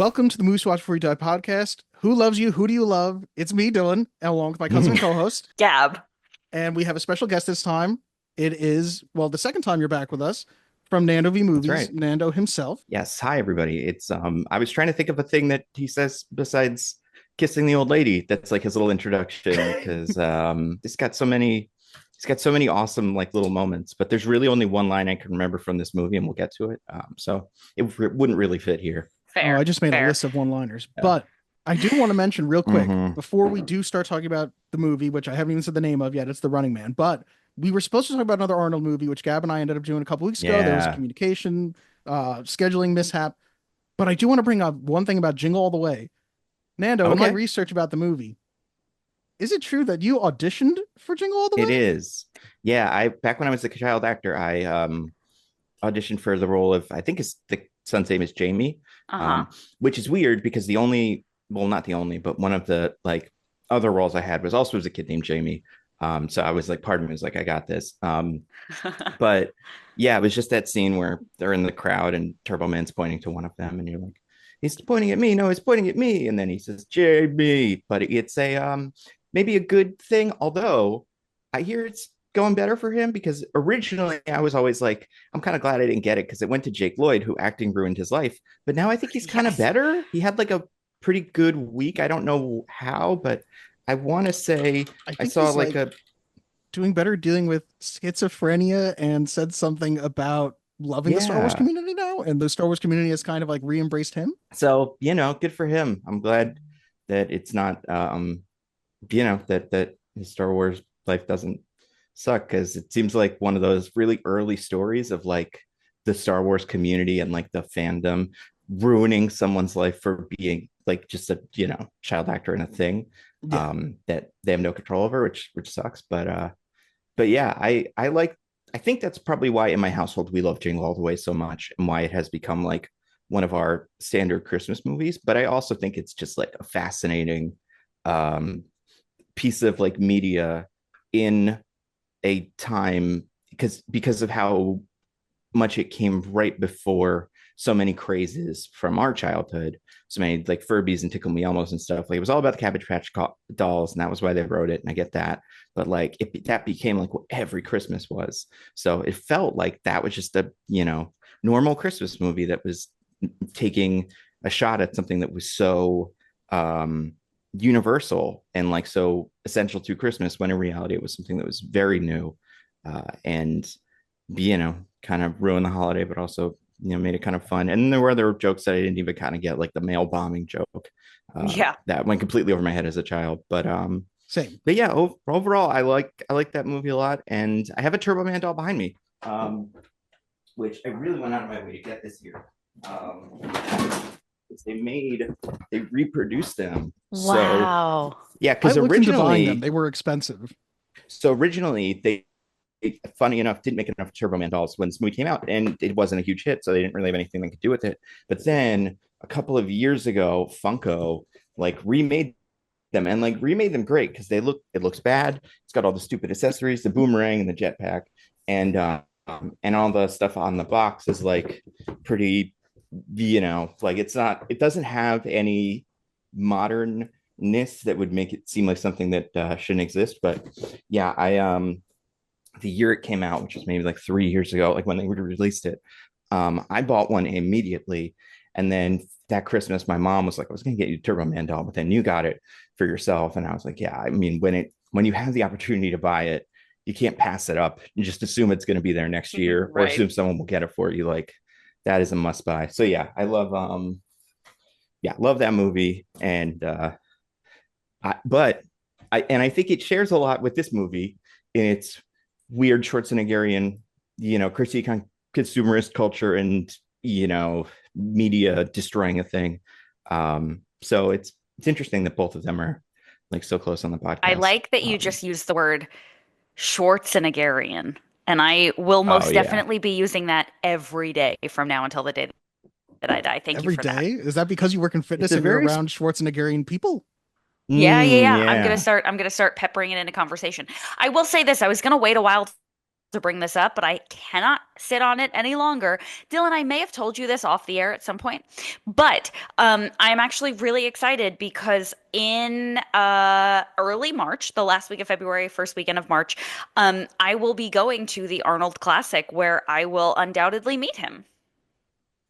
Welcome to the Moose Watch Before You Die podcast. Who loves you? Who do you love? It's me, Dylan, along with my cousin and co-host. Gab. And we have a special guest this time. It is, well, the second time you're back with us from Nando v That's Movies, right. Nando himself. Yes. Hi, everybody. It's I was trying to think of a thing that he says besides kissing the old lady. That's like his little introduction because he's got so many awesome like little moments. But there's really only one line I can remember from this movie, and we'll get to it. So it wouldn't really fit here. Fair. I just made a list of one-liners, but I do want to mention real quick before we do start talking about the movie, which I haven't even said the name of yet. It's The Running Man, but we were supposed to talk about another Arnold movie, which Gab and I ended up doing a couple weeks ago. There was a communication, scheduling mishap, but I do want to bring up one thing about Jingle All the Way. Nando, in my research about the movie, is it true that you auditioned for Jingle All the Way? It is. Yeah. Back when I was a child actor, I auditioned for the role of, I think the son's name is Jamie, which is weird because not the only, but one of the like other roles I had was also as a kid named Jamie. So I was like, part of me was like, I got this. But yeah, it was just that scene where they're in the crowd and Turbo Man's pointing to one of them, and you're like, he's pointing at me. No, he's pointing at me. And then he says, Jamie. But it's a maybe a good thing, although I hear it's going better for him because originally I was always like, I'm kind of glad I didn't get it because it went to Jake Lloyd, who acting ruined his life. But now I think he's kind of better. He had like a pretty good week. I don't know how, but I want to say I saw like a doing better dealing with schizophrenia and said something about loving the Star Wars community now, and the Star Wars community has kind of like re-embraced him. So, good for him. I'm glad that it's not that his Star Wars life doesn't suck, because it seems like one of those really early stories of like the Star Wars community and like the fandom ruining someone's life for being like just a child actor in a thing that they have no control over, which sucks. But yeah, I think that's probably why in my household we love Jingle All the Way so much, and why it has become like one of our standard Christmas movies. But I also think it's just like a fascinating piece of like media in a time because of how much it came right before so many crazes from our childhood, so many like Furbies and Tickle Me Elmos and stuff. Like it was all about the Cabbage Patch dolls, and that was why they wrote it, and I get that. But like that became like what every Christmas was. So it felt like that was just a normal Christmas movie that was taking a shot at something that was so universal and like so essential to Christmas, when in reality it was something that was very new and kind of ruined the holiday, but also made it kind of fun. And there were other jokes that I didn't even kind of get, like the mail bombing joke that went completely over my head as a child. But same. But yeah, overall I like that movie a lot, and I have a Turbo Man doll behind me, which I really went out of my way to get this year. They reproduced them. Wow. So, yeah, because originally they were expensive. So originally they funny enough didn't make enough Turbo Man dolls when this movie came out, and it wasn't a huge hit, so they didn't really have anything they could do with it. But then a couple of years ago, Funko like remade them, and like remade them great because it looks bad. It's got all the stupid accessories, the boomerang and the jetpack, and all the stuff on the box is like pretty, like it doesn't have any modernness that would make it seem like something that shouldn't exist. But yeah, the year it came out, which was maybe like 3 years ago, like when they released it, I bought one immediately. And then that Christmas, my mom was like, I was going to get you a Turbo Man doll, but then you got it for yourself. And I was like, yeah, I mean, when you have the opportunity to buy it, you can't pass it up and just assume it's going to be there next year, or assume someone will get it for you. Like that is a must buy. So yeah, I love that movie. And I think it shares a lot with this movie in its weird Schwarzeneggerian, critique on consumerist culture and media destroying a thing. So it's interesting that both of them are like so close on the podcast. I like that you just used the word Schwarzeneggerian, and I will most definitely be using that every day from now until the day that I die. Thank you for that. Every day? Is that because you work in fitness and you're around Schwarzeneggerian people? Yeah. I'm gonna start peppering it into conversation. I will say this: I was gonna wait a while to bring this up, but I cannot sit on it any longer. Dylan, I may have told you this off the air at some point, but I'm actually really excited because in early March, the last week of February, first weekend of March, I will be going to the Arnold Classic where I will undoubtedly meet him.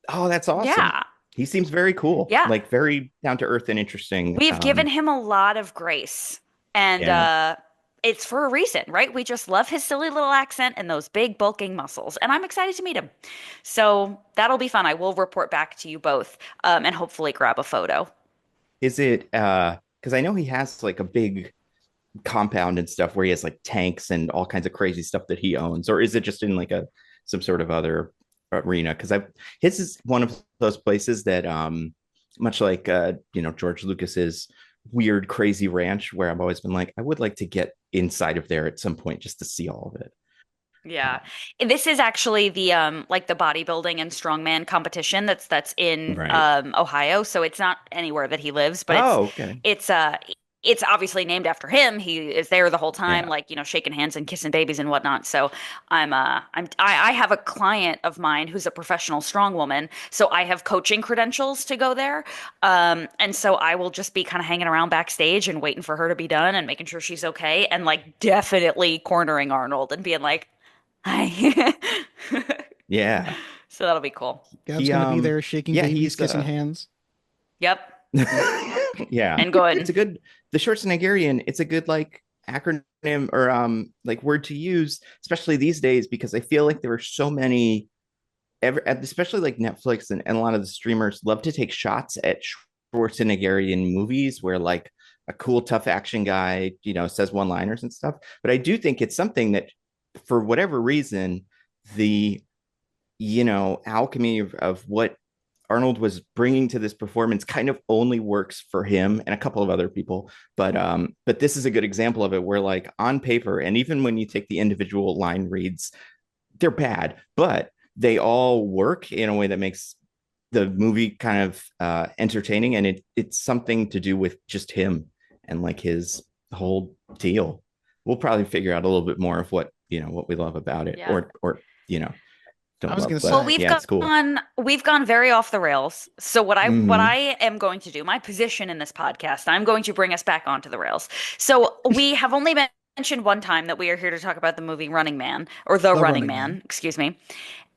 Oh, that's awesome. Yeah. He seems very cool, Yeah. like very down to earth and interesting. We've given him a lot of grace, and it's for a reason, right? We just love his silly little accent and those big bulking muscles, and I'm excited to meet him. So that'll be fun. I will report back to you both, and hopefully grab a photo. Is it because I know he has like a big compound and stuff where he has like tanks and all kinds of crazy stuff that he owns, or is it just in like some sort of other arena? Because his is one of those places that much like George Lucas's weird crazy ranch, where I've always been like, I would like to get inside of there at some point just to see all of it. Yeah. This is actually the like the bodybuilding and strongman competition that's in Ohio. So it's not anywhere that he lives, but it's obviously named after him. He is there the whole time, like, shaking hands and kissing babies and whatnot. So I have a client of mine who's a professional strong woman. So I have coaching credentials to go there. And so I will just be kind of hanging around backstage and waiting for her to be done and making sure she's okay. And like definitely cornering Arnold and being like, hi. Yeah. So that'll be cool. Gab's going to be there shaking babies, kissing hands. Yep. Yeah. And good. The short Nigerian, it's a good like acronym or like word to use, especially these days, because I feel like there are so many, especially like Netflix and a lot of the streamers love to take shots at Schwarzeneggerian movies where like a cool, tough action guy, says one-liners and stuff. But I do think it's something that, for whatever reason, the alchemy of what Arnold was bringing to this performance kind of only works for him and a couple of other people. But this is a good example of it, where like on paper, and even when you take the individual line reads, they're bad, but they all work in a way that makes the movie kind of entertaining. And it's something to do with just him and like his whole deal. We'll probably figure out a little bit more of what we love about it, or I was going to say, well, we've gone very off the rails. So what I am going to do, my position in this podcast, I'm going to bring us back onto the rails. So we have only mentioned one time that we are here to talk about the movie Running Man, or The Running Man, excuse me.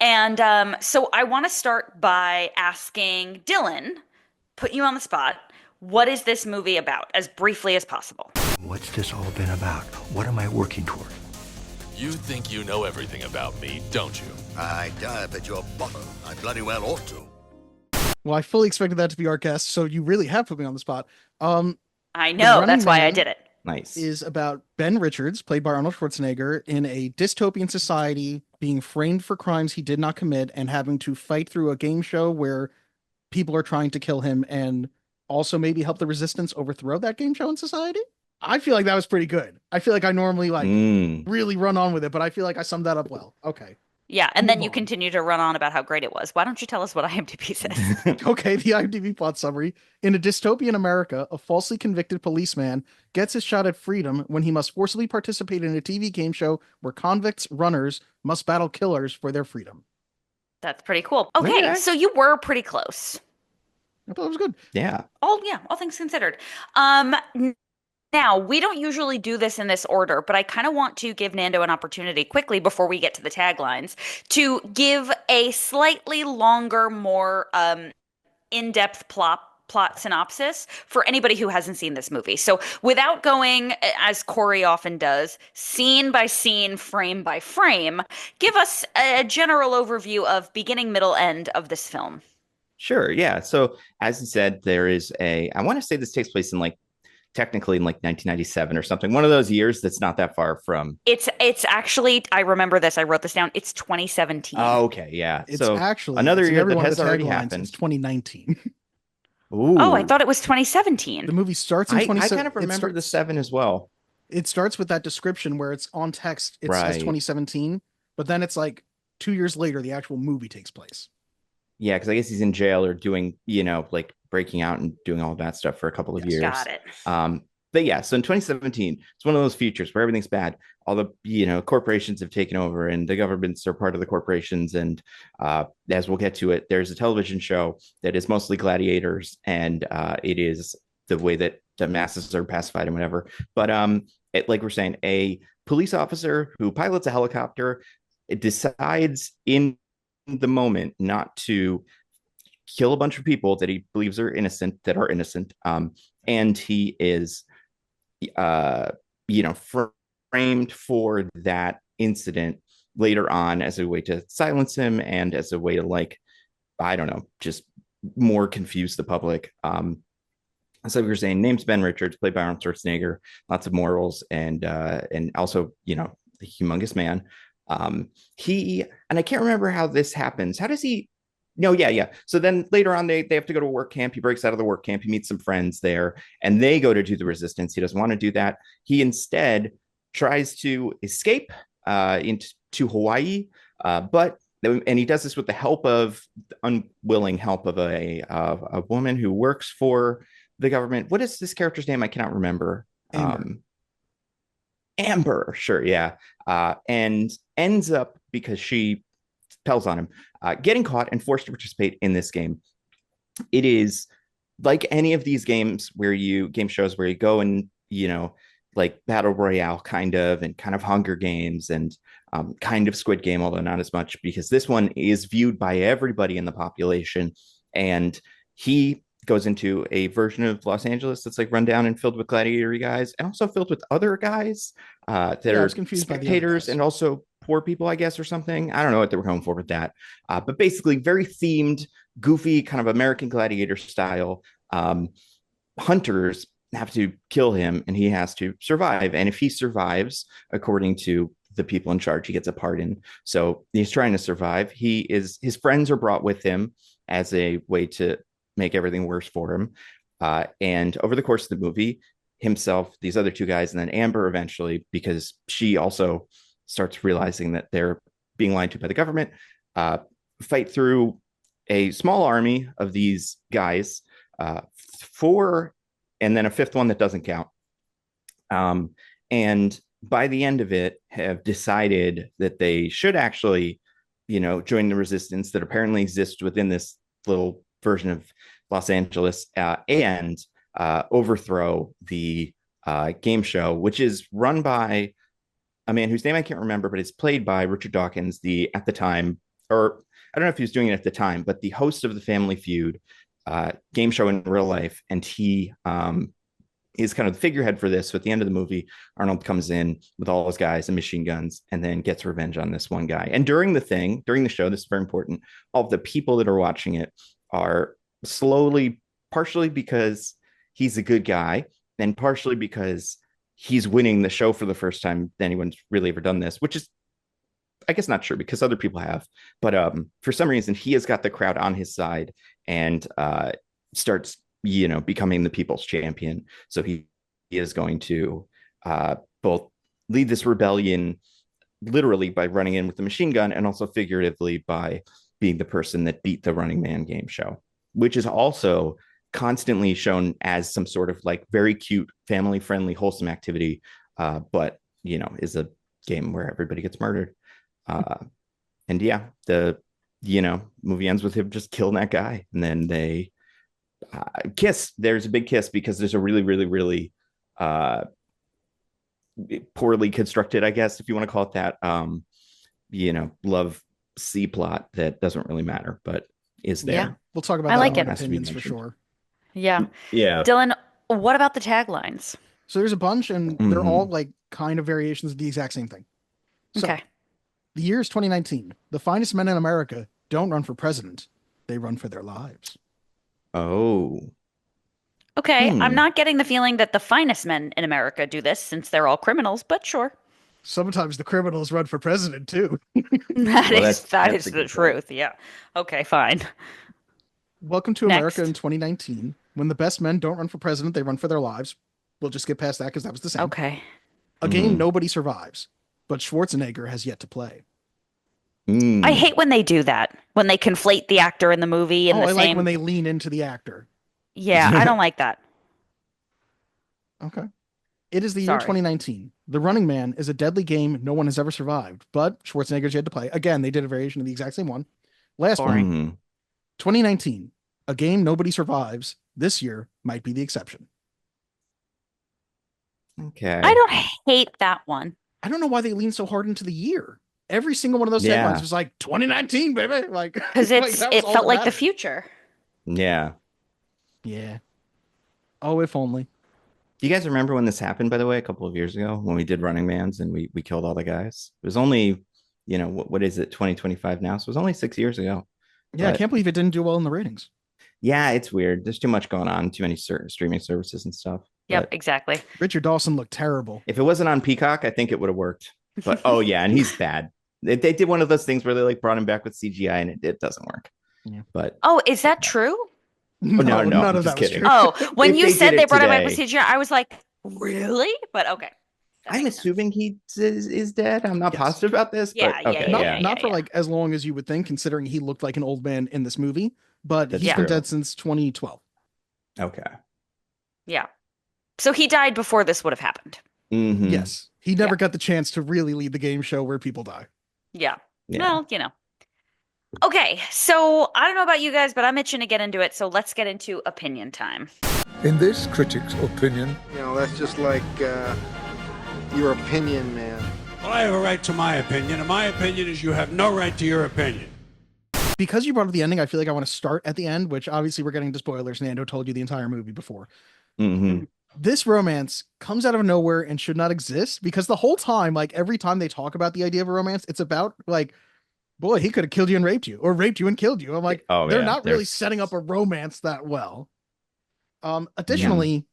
And so I want to start by asking Dylan, put you on the spot, what is this movie about, as briefly as possible? What's this all been about? What am I working toward? You think you know everything about me, don't you? I dive at your bottom. I bloody well ought to. Well, I fully expected that to be our guest, so you really have put me on the spot. I know, that's why I did it. Nice. Is about Ben Richards, played by Arnold Schwarzenegger, in a dystopian society, being framed for crimes he did not commit and having to fight through a game show where people are trying to kill him and also maybe help the resistance overthrow that game show in society. I feel like that was pretty good. I feel like I normally really run on with it, but I feel like I summed that up well. Okay. Yeah, and then you continue to run on about how great it was. Why don't you tell us what IMDb says? Okay, the IMDb plot summary. In a dystopian America, a falsely convicted policeman gets his shot at freedom when he must forcibly participate in a TV game show where convicts runners must battle killers for their freedom. That's pretty cool. Okay, so you were pretty close. I thought it was good. Yeah. All things considered. Now, we don't usually do this in this order, but I kind of want to give Nando an opportunity quickly before we get to the taglines to give a slightly longer, more in-depth plot synopsis for anybody who hasn't seen this movie. So without going, as Corey often does, scene by scene, frame by frame, give us a general overview of beginning, middle, end of this film. Sure, yeah. So as you said, there is I want to say this takes place in technically in 1997 or something, one of those years that's not that far from. It's actually, I remember this, I wrote this down, it's 2017. Oh, okay, yeah. It's so actually another year that has already happened. It's 2019. Ooh. Oh, I thought it was 2017. The movie starts in 2017. I kind of remember the 7 as well. It starts with that description where it's on text, it says 2017, but then it's like 2 years later, the actual movie takes place. Yeah, because I guess he's in jail or doing, breaking out and doing all that stuff for a couple of years. Got it. But yeah, so in 2017, it's one of those futures where everything's bad. all the corporations have taken over, and the governments are part of the corporations. And as we'll get to it, there's a television show that is mostly gladiators, and it is the way that the masses are pacified and whatever. But like we're saying, a police officer who pilots a helicopter decides in the moment not to kill a bunch of people that he believes are innocent, and he is framed for that incident later on as a way to silence him and as a way to, like, I don't know, just more confuse the public. So we were saying, name's Ben Richards, played by Arnold Schwarzenegger, lots of morals, and also, the humongous man. And I can't remember how this happens. How does he? No, yeah. So then later on, they have to go to a work camp. He breaks out of the work camp. He meets some friends there, and they go to do the resistance. He doesn't want to do that. He instead tries to escape into Hawaii, and he does this with the unwilling help of a woman who works for the government. What is this character's name? I cannot remember. Amber, sure, yeah. And ends up, because she tells on him, getting caught and forced to participate in this game. It is like any of these game shows where you go and, like Battle Royale kind of Hunger Games and kind of Squid Game, although not as much, because this one is viewed by everybody in the population. And he goes into a version of Los Angeles that's like run down and filled with gladiator guys, and also filled with other guys that are spectators and also poor people, I guess, or something. I don't know what they were going for with that. But basically very themed, goofy, kind of American Gladiator style. Hunters have to kill him and he has to survive. And if he survives, according to the people in charge, he gets a pardon. So he's trying to survive. His friends are brought with him as a way to make everything worse for him. And over the course of the movie, himself, these other two guys, and then Amber eventually, because she also starts realizing that they're being lied to by the government, fight through a small army of these guys, four, and then a fifth one that doesn't count. And by the end of it, have decided that they should actually, join the resistance that apparently exists within this little version of Los Angeles, and overthrow the game show, which is run by a man whose name I can't remember, but it's played by Richard Dawkins, at the time, or I don't know if he was doing it at the time, but the host of the Family Feud game show in real life. And he is kind of the figurehead for this. So at the end of the movie, Arnold comes in with all his guys and machine guns and then gets revenge on this one guy. And during the show, this is very important, all of the people that are watching it are slowly, partially because he's a good guy and partially because he's winning the show for the first time anyone's really ever done this, which is, I guess, not true because other people have, but for some reason he has got the crowd on his side and starts becoming the people's champion. So he is going to both lead this rebellion literally by running in with the machine gun and also figuratively by being the person that beat the Running Man game show, which is also constantly shown as some sort of like very cute, family friendly, wholesome activity, but is a game where everybody gets murdered. And yeah, the movie ends with him just killing that guy, and then they kiss. There's a big kiss because there's a really, really, really poorly constructed, I guess, if you want to call it that, love C plot that doesn't really matter, but is there. Yeah, we'll talk about I that like in it. opinions for sure. Yeah. Yeah. Dylan, what about the taglines? So there's a bunch, and they're all like kind of variations of the exact same thing. So, okay. The year is 2019. The finest men in America don't run for president. They run for their lives. Oh. Okay. I'm not getting the feeling that the finest men in America do this since they're all criminals, but sure. Sometimes the criminals run for president too. That is the truth. Yeah. Okay, fine. Welcome to America in 2019. When the best men don't run for president, they run for their lives. We'll just get past that because that was the same. Okay. A game nobody survives, but Schwarzenegger has yet to play. I hate when they do that. When they conflate the actor in the movie and like when they lean into the actor. Yeah, I don't like that. Okay. It is the year 2019. The Running Man is a deadly game no one has ever survived, but Schwarzenegger's yet to play. Again, they did a variation of the exact same one. Last one, 2019. A game nobody survives. This year might be the exception. Okay. I don't hate that one. I don't know why they lean so hard into the year. Every single one of those headlines was like 2019, baby. Like, because it felt like the future. Yeah. Yeah. Oh, if only. Do you guys remember when this happened, by the way, a couple of years ago when we did Running Man's and we killed all the guys? It was only, what is it, 2025 now? So it was only 6 years ago. Yeah, I can't believe it didn't do well in the ratings. Yeah, it's weird. There's too much going on, too many streaming services and stuff. Yep, exactly. Richard Dawson looked terrible. If it wasn't on Peacock, I think it would have worked. But oh yeah, and he's bad. They did one of those things where they like brought him back with CGI and it doesn't work. Yeah. But is that true? No, none of that was kidding. true. Oh, when you said they brought him back with CGI, I was like, really? But okay. I'm assuming he is dead. I'm not positive about this. Yeah, but okay, not for like as long as you would think, considering he looked like an old man in this movie. But he's been dead since 2012. Okay. Yeah. So he died before this would have happened. Mm-hmm. Yes. He never got the chance to really lead the game show where people die. Yeah. Well, Okay, so I don't know about you guys, but I'm itching to get into it. So let's get into opinion time. In this critic's opinion, that's just like your opinion, man. Well, I have a right to my opinion, and my opinion is you have no right to your opinion. Because you brought up the ending, I feel like I want to start at the end, which obviously we're getting into spoilers. Nando told you the entire movie before. Mm-hmm. This romance comes out of nowhere and should not exist, because the whole time, like every time they talk about the idea of a romance, it's about like, boy, he could have killed you and raped you, or raped you and killed you. I'm like, they're not really setting up a romance that well. Additionally,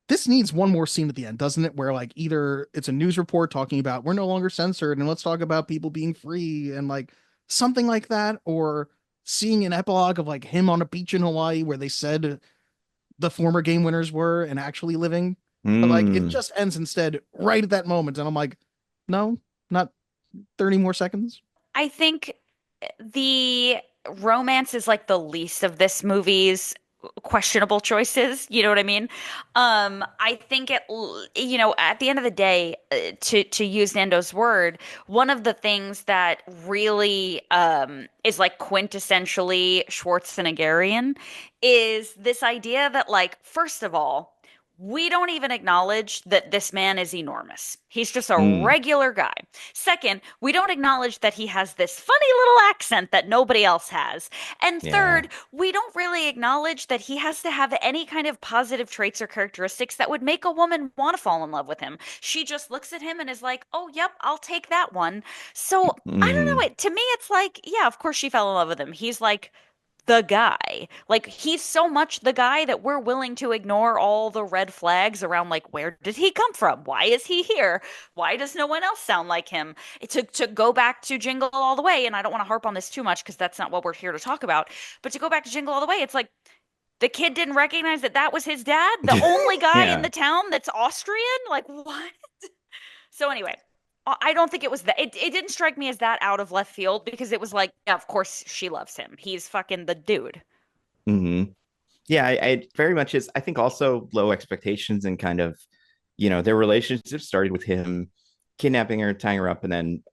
this needs one more scene at the end, doesn't it? Where like either it's a news report talking about we're no longer censored and let's talk about people being free and like something like that, or seeing an epilogue of like him on a beach in Hawaii where they said the former game winners were and actually living. But like it just ends instead right at that moment. And I'm like, no, not 30 more seconds. I think the romance is like the least of this movie's questionable choices. You know what I mean? I think at the end of the day, to use Nando's word, one of the things that really is like quintessentially Schwarzeneggerian is this idea that, like, first of all, we don't even acknowledge that this man is enormous. He's just a regular guy. Second, we don't acknowledge that he has this funny little accent that nobody else has. And third, we don't really acknowledge that he has to have any kind of positive traits or characteristics that would make a woman want to fall in love with him. She just looks at him and is like, oh, yep, I'll take that one. So I don't know. To me, it's like, yeah, of course she fell in love with him. He's like the guy. Like, he's so much the guy that we're willing to ignore all the red flags around, like, where did he come from? Why is he here? Why does no one else sound like him? To go back to Jingle All the Way, and I don't want to harp on this too much because that's not what we're here to talk about, but to go back to Jingle All the Way, it's like the kid didn't recognize that was his dad, the only guy in the town that's Austrian. Like, what? So anyway, I don't think it was that. It didn't strike me as that out of left field, because it was like, yeah, of course she loves him. He's fucking the dude. Mm-hmm. Yeah, I very much is. I think also low expectations and kind of, their relationship started with him kidnapping her, tying her up, and then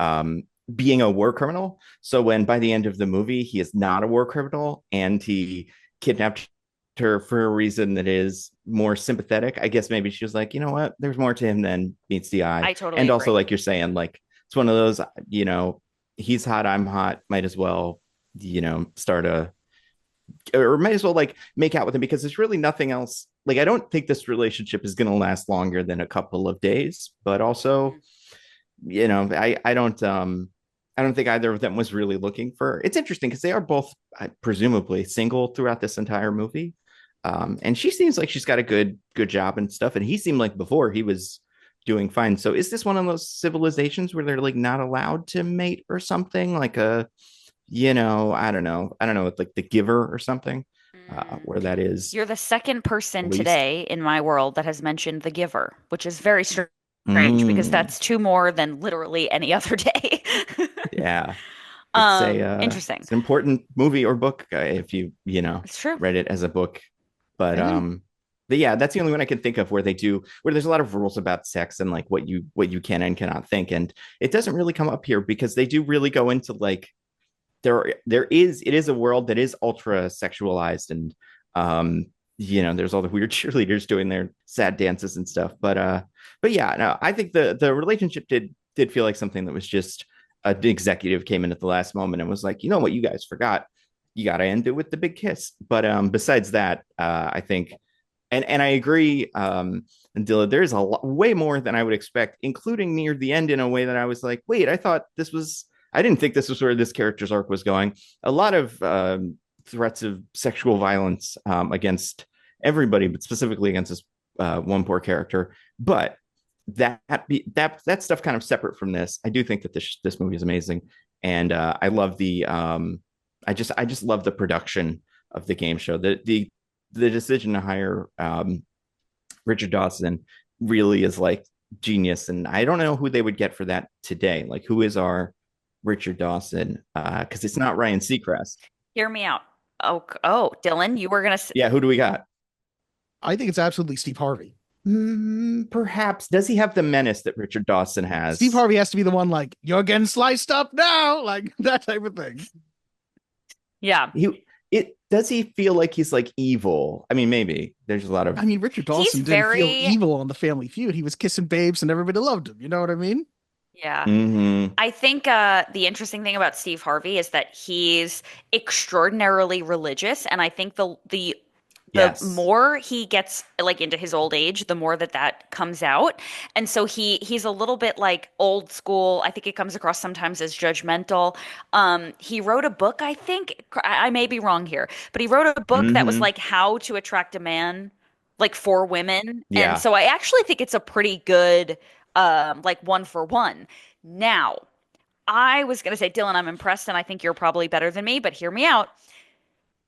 being a war criminal. So when by the end of the movie, he is not a war criminal and he kidnapped her for a reason that is more sympathetic. I guess maybe she was like, you know what, there's more to him than meets the eye. I totally and agree. Also, like you're saying, like it's one of those, he's hot, I'm hot, might as well might as well like make out with him, because there's really nothing else. Like, I don't think this relationship is going to last longer than a couple of days, but also I don't think either of them was really looking for. It's interesting because they are both presumably single throughout this entire movie. And she seems like she's got a good job and stuff. And he seemed like before he was doing fine. So is this one of those civilizations where they're like not allowed to mate or something, like I don't know, like The Giver or something, where that is. You're the second person today in my world that has mentioned The Giver, which is very strange because that's two more than literally any other day. Yeah. Interesting. It's an important movie or book if you it's true. read it as a book. But yeah, that's the only one I can think of where there's a lot of rules about sex and like what you can and cannot think. And it doesn't really come up here because they do really go into like it is a world that is ultra sexualized, and there's all the weird cheerleaders doing their sad dances and stuff. But yeah, no, I think the relationship did feel like something that was just an executive came in at the last moment and was like, you know what, you guys forgot, you got to end it with the big kiss. But besides that, I think, and I agree, and Dilla, there's way more than I would expect, including near the end in a way that I was like, wait, I didn't think this was where this character's arc was going. A lot of threats of sexual violence against everybody, but specifically against this one poor character. But that stuff kind of separate from this. I do think that this movie is amazing, and I love the I just love the production of the game show. The decision to hire Richard Dawson really is like genius, and I don't know who they would get for that today. Like, who is our Richard Dawson? Because it's not Ryan Seacrest. Hear me out. Oh, Dylan, you were gonna say. Yeah, who do we got? I think it's absolutely Steve Harvey. Perhaps. Does he have the menace that Richard Dawson has? Steve Harvey has to be the one like, you're getting sliced up now, like that type of thing. Yeah. Does he feel like he's like evil? I mean, maybe there's a lot of. I mean, Richard Dawson didn't feel evil on the Family Feud. He was kissing babes and everybody loved him. You know what I mean? Yeah. Mm-hmm. I think the interesting thing about Steve Harvey is that he's extraordinarily religious, and I think the Yes. more he gets like into his old age, the more that comes out. And so he's a little bit like old school. I think it comes across sometimes as judgmental. He wrote a book, I think, I may be wrong here, but he wrote a book that was like how to attract a man like for women. Yeah. And so I actually think it's a pretty good like 1-for-1. Now, I was going to say, Dylan, I'm impressed, and I think you're probably better than me, but hear me out.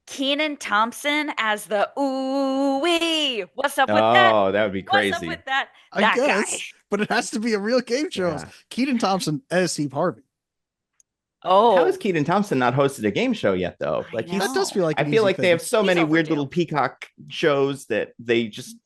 Kenan Thompson as the ooh-wee. What's up with that? Oh, that would be crazy. What's up with that? I guess, guy. but it has to be a real game show. Yeah. Kenan Thompson as Steve Harvey. Oh, how has Kenan Thompson not hosted a game show yet, though? Like, that does feel like I feel like they have so many weird little Peacock shows that they just,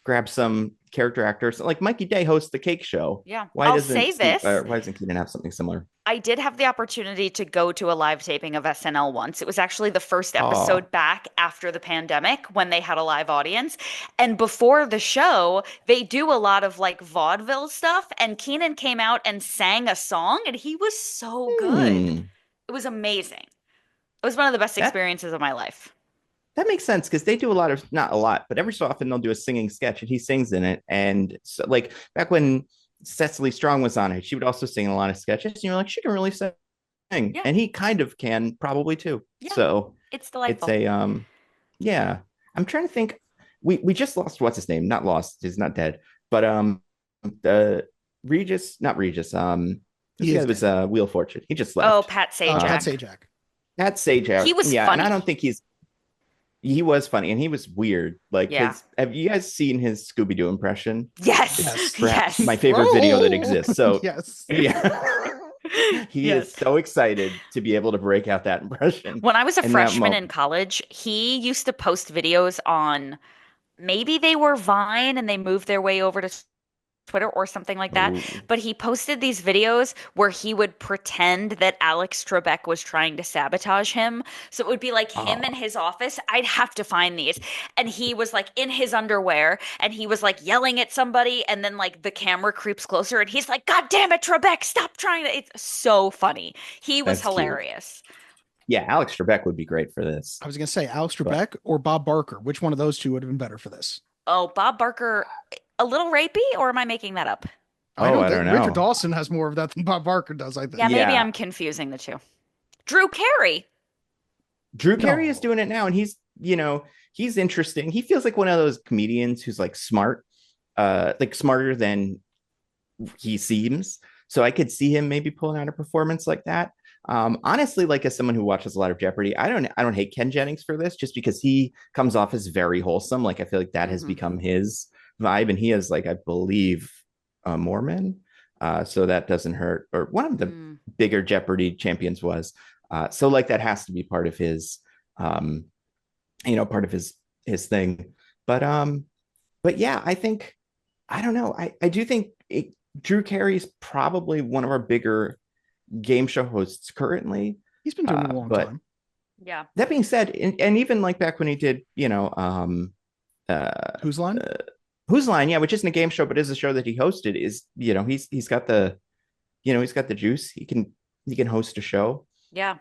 grab some character actors. Like Mikey Day hosts the Cake Show. Yeah. Why I'll say this. Why doesn't Kenan have something similar? I did have the opportunity to go to a live taping of SNL once. It was actually the first episode back after the pandemic when they had a live audience. And before the show, they do a lot of like vaudeville stuff. And Kenan came out and sang a song, and he was so good. It was amazing. It was one of the best experiences of my life. That makes sense because they do not a lot, but every so often they'll do a singing sketch and he sings in it. And so, like back when Cecily Strong was on it, she would also sing in a lot of sketches. And you're like, she can really sing. Yeah. And he kind of can probably too. Yeah. So it's delightful. It's yeah. I'm trying to think. We just lost, what's his name? Not lost. He's not dead. But the not Regis. This guy was Wheel of Fortune. He just left. Oh, Pat Sajak. Pat Sajak. He was funny. And I don't think he was funny, and he was weird. Like, have you guys seen his Scooby-Doo impression? Yes. Perhaps my favorite video that exists. So yes. Yeah. He is so excited to be able to break out that impression. When I was a freshman in college, he used to post videos on, maybe they were Vine and they moved their way over to Twitter or something like that. Ooh. But he posted these videos where he would pretend that Alex Trebek was trying to sabotage him. So it would be like him in his office. I'd have to find these. And he was like in his underwear and he was like yelling at somebody. And then like the camera creeps closer and he's like, God damn it, Trebek, stop trying to. It's so funny. He was hilarious. Cute. Yeah, Alex Trebek would be great for this. I was going to say Alex Trebek or Bob Barker. Which one of those two would have been better for this? Oh, Bob Barker. A little rapey, or am I making that up? I don't know. Richard Dawson has more of that than Bob Barker does, I think. Yeah, maybe I'm confusing the two. Drew Carey. Drew Carey is doing it now, and he's interesting. He feels like one of those comedians who's like smart, like smarter than he seems. So I could see him maybe pulling out a performance like that. Honestly, like as someone who watches a lot of Jeopardy, I don't hate Ken Jennings for this, just because he comes off as very wholesome. Like I feel like that has become his vibe, and he is like, I believe, a Mormon, so that doesn't hurt. Or one of the bigger Jeopardy champions was, so like that has to be part of his, part of his thing. But yeah, I don't know. I do think Drew Carey's probably one of our bigger game show hosts currently. He's been doing it a long time. Yeah. That being said, and even like back when he did, Whose Line? Whose Line, yeah, which isn't a game show, but is a show that he hosted. Is he's got the, he's got the juice. He can host a show. Yeah.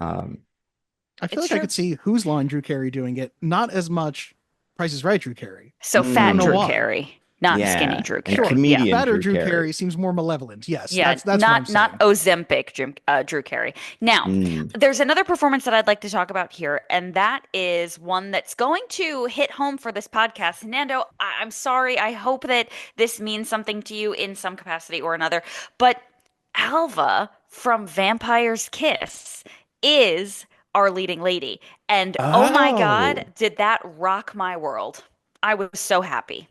I feel like I could see Whose Line Drew Carey doing it. Not as much Price is Right Drew Carey. So fat Drew Carey, not skinny Drew Carey. Sure. Comedian fatter Drew Carey seems more malevolent. Yes. Yeah. That's not Ozempic Drew Carey. Now, there's another performance that I'd like to talk about here, and that is one that's going to hit home for this podcast. Nando, I'm sorry. I hope that this means something to you in some capacity or another, but Alva from Vampire's Kiss is our leading lady. And oh my God, did that rock my world. I was so happy.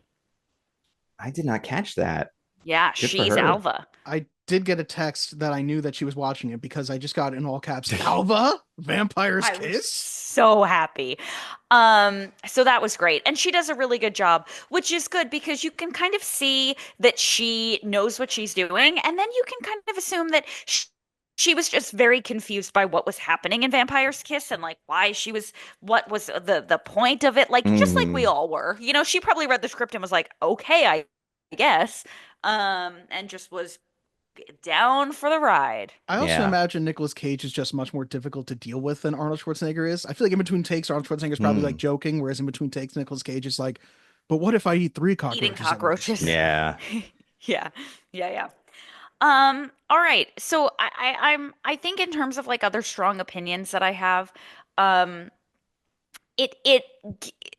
I did not catch that. Yeah, she's Alva. I did get a text that I knew that she was watching it because I just got in all caps, Alva, Vampire's Kiss. So happy. So that was great. And she does a really good job, which is good because you can kind of see that she knows what she's doing. And then you can kind of assume that she was just very confused by what was happening in Vampire's Kiss and like why what was the point of it? Like, just like we all were, she probably read the script and was like, okay, I guess. And just was down for the ride. I also imagine Nicolas Cage is just much more difficult to deal with than Arnold Schwarzenegger is. I feel like in between takes, Arnold Schwarzenegger is probably like joking, whereas in between takes, Nicolas Cage is like, but what if I eat 3 cockroaches? Eating cockroaches. Yeah. Yeah. All right. So I think in terms of like other strong opinions that I have,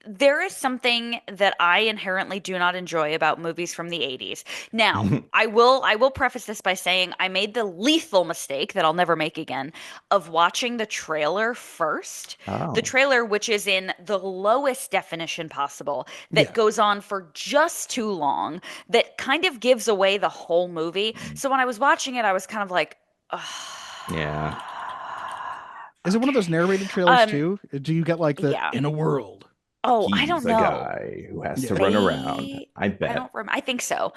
there is something that I inherently do not enjoy about movies from the 80s. Now, I will preface this by saying I made the lethal mistake that I'll never make again of watching the trailer first. The trailer, which is in the lowest definition possible, that goes on for just too long, that kind of gives away the whole movie. So when I was watching it, I was kind of like, ugh. Yeah. Is it one of those narrated trailers too? Do you get like the in a world? Oh, I don't know. He's a guy who has to run around. I bet. I think so.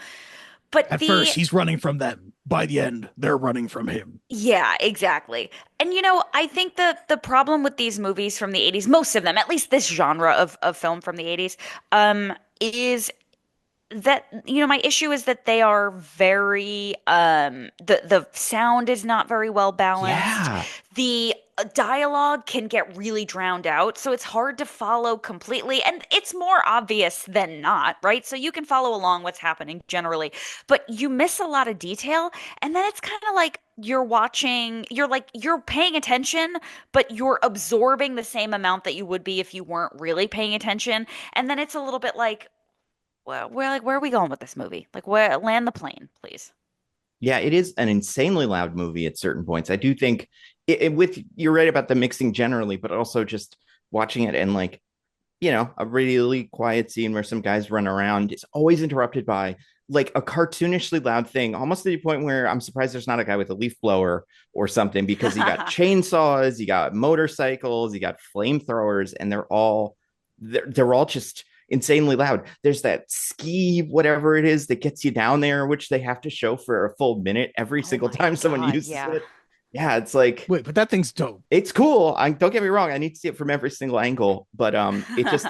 But at first, he's running from them. By the end, they're running from him. Yeah, exactly. And I think the problem with these movies from the 80s, most of them, at least this genre of film from the 80s, is that my issue is that they are very the sound is not very well balanced. Yeah. The dialogue can get really drowned out, so it's hard to follow completely, and it's more obvious than not, right? So you can follow along what's happening generally, but you miss a lot of detail, and then it's kind of like you're paying attention, but you're absorbing the same amount that you would be if you weren't really paying attention, and then it's a little bit like, well, where are we going with this movie? Like, land the plane, please. Yeah, it is an insanely loud movie at certain points. I do think you're right about the mixing generally, but also just watching it and like, a really quiet scene where some guys run around. It's always interrupted by like a cartoonishly loud thing, almost to the point where I'm surprised there's not a guy with a leaf blower or something, because you got chainsaws, you got motorcycles, you got flamethrowers, and they're all just insanely loud. There's that ski, whatever it is, that gets you down there, which they have to show for a full minute every single time someone uses it. Yeah, it's like, wait, but that thing's dope. It's cool. Don't get me wrong. I need to see it from every single angle, but it just,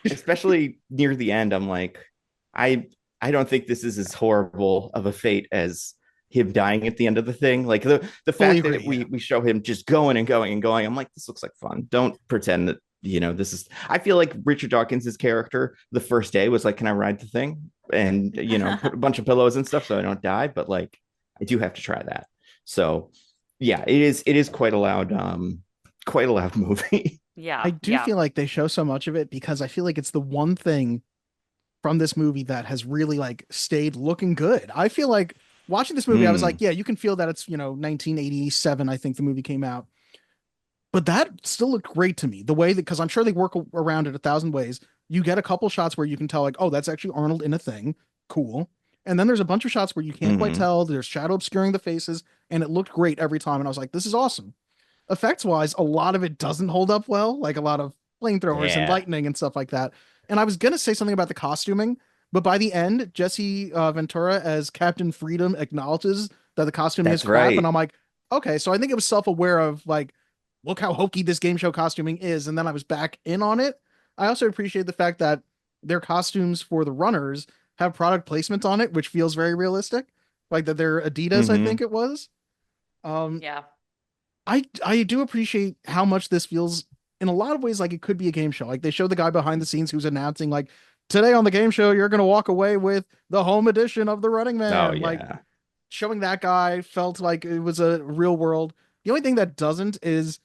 especially near the end, I'm like, I don't think this is as horrible of a fate as him dying at the end of the thing. Like the fact that we show him just going and going and going, I'm like, this looks like fun. Don't pretend that this is. I feel like Richard Dawkins' character the first day was like, can I ride the thing and put a bunch of pillows and stuff so I don't die, but like I do have to try that. So yeah, it is quite a loud movie. Yeah, I do feel like they show so much of it because I feel like it's the one thing from this movie that has really like stayed looking good. I feel like watching this movie, I was like, yeah, you can feel that it's 1987. I think the movie came out. But that still looked great to me. The way that, because I'm sure they work around it 1,000 ways. You get a couple shots where you can tell, like, oh, that's actually Arnold in a thing. Cool. And then there's a bunch of shots where you can't quite tell. There's shadow obscuring the faces, and it looked great every time. And I was like, this is awesome. Effects wise, a lot of it doesn't hold up well, like a lot of flamethrowers and lightning and stuff like that. And I was gonna say something about the costuming, but by the end, Jesse Ventura as Captain Freedom acknowledges that the costuming is crap, and I'm like, okay, so I think it was self-aware of like, look how hokey this game show costuming is, and then I was back in on it. I also appreciate the fact that their costumes for the runners have product placement on it, which feels very realistic, like that they're Adidas, I think it was. Yeah. I do appreciate how much this feels in a lot of ways like it could be a game show. Like they show the guy behind the scenes who's announcing like, today on the game show, you're going to walk away with the home edition of the Running Man. Oh, yeah. Like showing that guy felt like it was a real world. The only thing that doesn't is,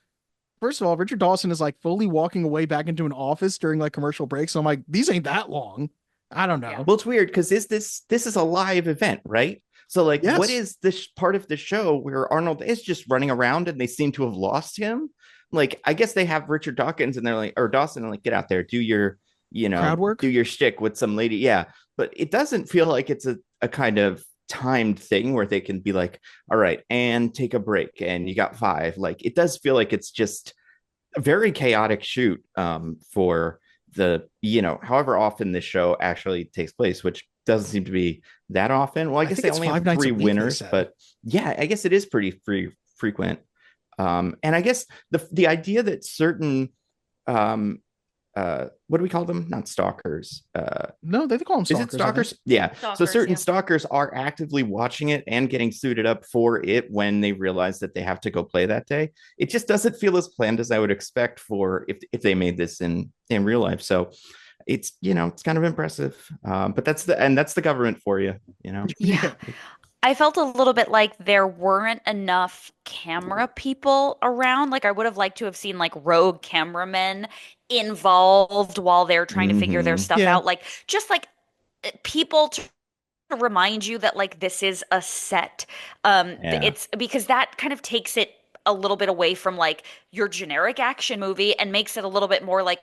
first of all, Richard Dawson is like fully walking away back into an office during like commercial breaks. So I'm like, these ain't that long. I don't know. Yeah. Well, it's weird because this is a live event, right? So like, what is this part of the show where Arnold is just running around and they seem to have lost him? Like, I guess they have Richard Dawkins and they're like, or Dawson, and like, get out there, do your, crowd work, do your shtick with some lady. Yeah. But it doesn't feel like it's a kind of timed thing where they can be like, all right, and take a break and you got 5. Like, it does feel like it's just a very chaotic shoot for the, however often this show actually takes place, which doesn't seem to be that often. Well, I guess they only have 3 winners, but yeah, I guess it is pretty frequent. And I guess the idea that certain what do we call them? Not stalkers. No, they call them stalkers. Is it stalkers? Yeah. Stalkers, so certain stalkers are actively watching it and getting suited up for it when they realize that they have to go play that day. It just doesn't feel as planned as I would expect for if they made this in real life. So it's, it's kind of impressive. But that's the government for you, Yeah. I felt a little bit like there weren't enough camera people around. Like I would have liked to have seen like rogue cameramen involved while they're trying to figure their stuff out. Like just like people to remind you that like this is a set. It's because that kind of takes it a little bit away from like your generic action movie and makes it a little bit more like,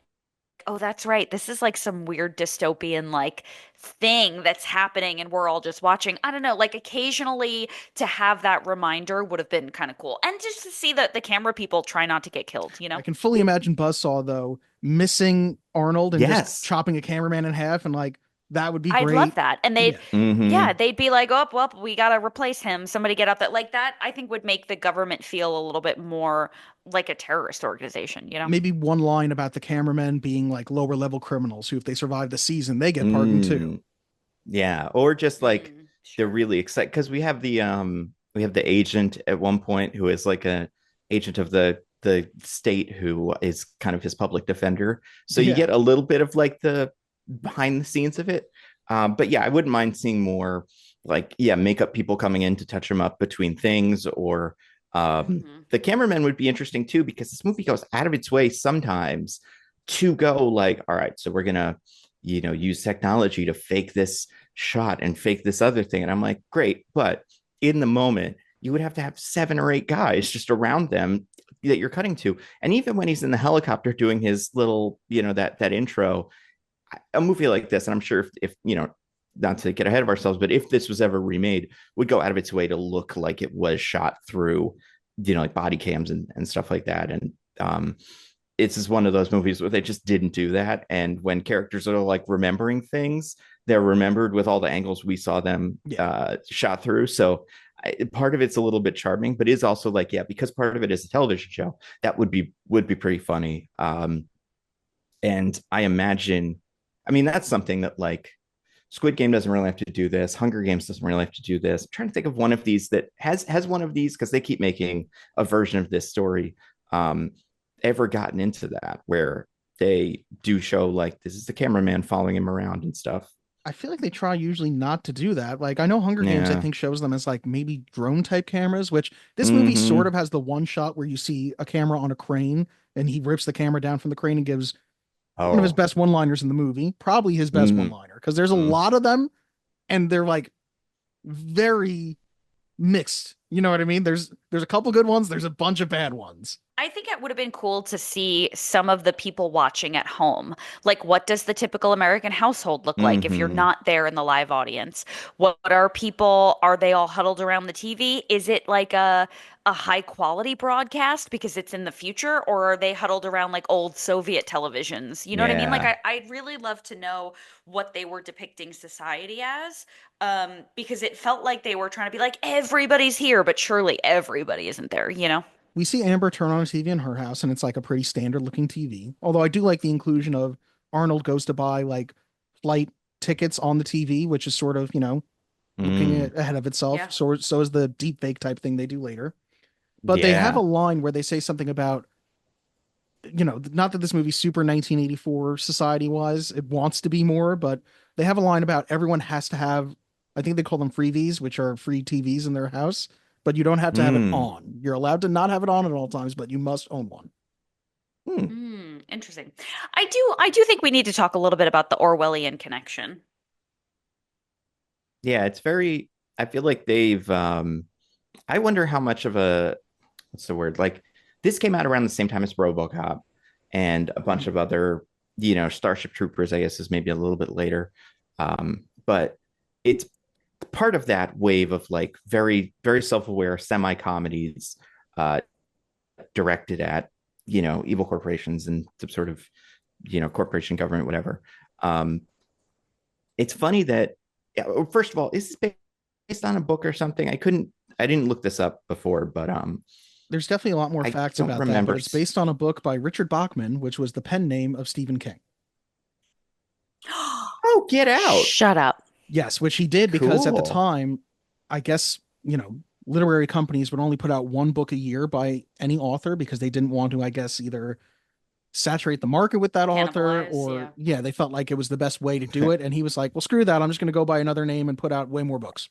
oh, that's right. This is like some weird dystopian like thing that's happening and we're all just watching. I don't know, like occasionally to have that reminder would have been kind of cool. And just to see that the camera people try not to get killed, I can fully imagine Buzzsaw though missing Arnold and just chopping a cameraman in half, and like that would be great. I'd love that. And they'd they'd be like, oh, well, we got to replace him. Somebody get out that. Like that, I think would make the government feel a little bit more like a terrorist organization, Maybe one line about the cameramen being like lower level criminals who, if they survive the season, they get pardoned too. Yeah. Or just like they're really excited because we have the agent at one point who is like a agent of the state who is kind of his public defender. So you get a little bit of like the behind the scenes of it. But yeah, I wouldn't mind seeing more like, makeup people coming in to touch him up between things, or the cameraman would be interesting too, because this movie goes out of its way sometimes to go like, all right, so we're gonna, use technology to fake this shot and fake this other thing. And I'm like, great. But in the moment, you would have to have 7 or 8 guys just around them that you're cutting to. And even when he's in the helicopter doing his little, that intro, a movie like this, and I'm sure if not to get ahead of ourselves, but if this was ever remade, would go out of its way to look like it was shot through, like body cams and stuff like that. And it's just one of those movies where they just didn't do that. And when characters are like remembering things, they're remembered with all the angles we saw them shot through. So part of it's a little bit charming, but is also like, because part of it is a television show, that would be pretty funny. And I imagine, that's something that like Squid Game doesn't really have to do this. Hunger Games doesn't really have to do this. I'm trying to think of one of these that has one of these, because they keep making a version of this story. Ever gotten into that where they do show like this is the cameraman following him around and stuff? I feel like they try usually not to do that. Like I know Hunger Games, I think shows them as like maybe drone type cameras, which this movie sort of has the one shot where you see a camera on a crane and he rips the camera down from the crane and gives one of his best one-liners in the movie, probably his best one-liner, because there's a lot of them and they're like very mixed. You know what I mean? There's a couple good ones. There's a bunch of bad ones. I think it would have been cool to see some of the people watching at home. Like, what does the typical American household look like if you're not there in the live audience? What are they all huddled around the TV? Is it like a high quality broadcast because it's in the future, or are they huddled around like old Soviet televisions? You know what I mean? Like, I'd really love to know what they were depicting society as, because it felt like they were trying to be like, everybody's here, but surely everybody isn't there, you know? We see Amber turn on a TV in her house, and it's like a pretty standard looking TV. Although I do like the inclusion of Arnold goes to buy like flight tickets on the TV, which is sort of, looking ahead of itself. Yeah. So is the deep fake type thing they do later. But they have a line where they say something about, not that this movie's super 1984 society wise, it wants to be more, but they have a line about everyone has to have, I think they call them freebies, which are free TVs in their house, but you don't have to have it on. You're allowed to not have it on at all times, but you must own one. Interesting. I do think we need to talk a little bit about the Orwellian connection. Yeah, it's very, I feel like I wonder how much of what's the word? Like, this came out around the same time as RoboCop and a bunch of other, Starship Troopers, I guess, is maybe a little bit later. But it's part of that wave of like very, very self-aware semi-comedies directed at, evil corporations and some sort of, corporation government, whatever. It's funny that, first of all, is this based on a book or something? I didn't look this up before, but there's definitely a lot more facts about that. But it's based on a book by Richard Bachman, which was the pen name of Stephen King. Oh, get out. Shut up. Yes, which he did because at the time, I guess, literary companies would only put out one book a year by any author because they didn't want to, I guess, either saturate the market with that author or they felt like it was the best way to do it. And he was like, well, screw that. I'm just going to go by another name and put out way more books.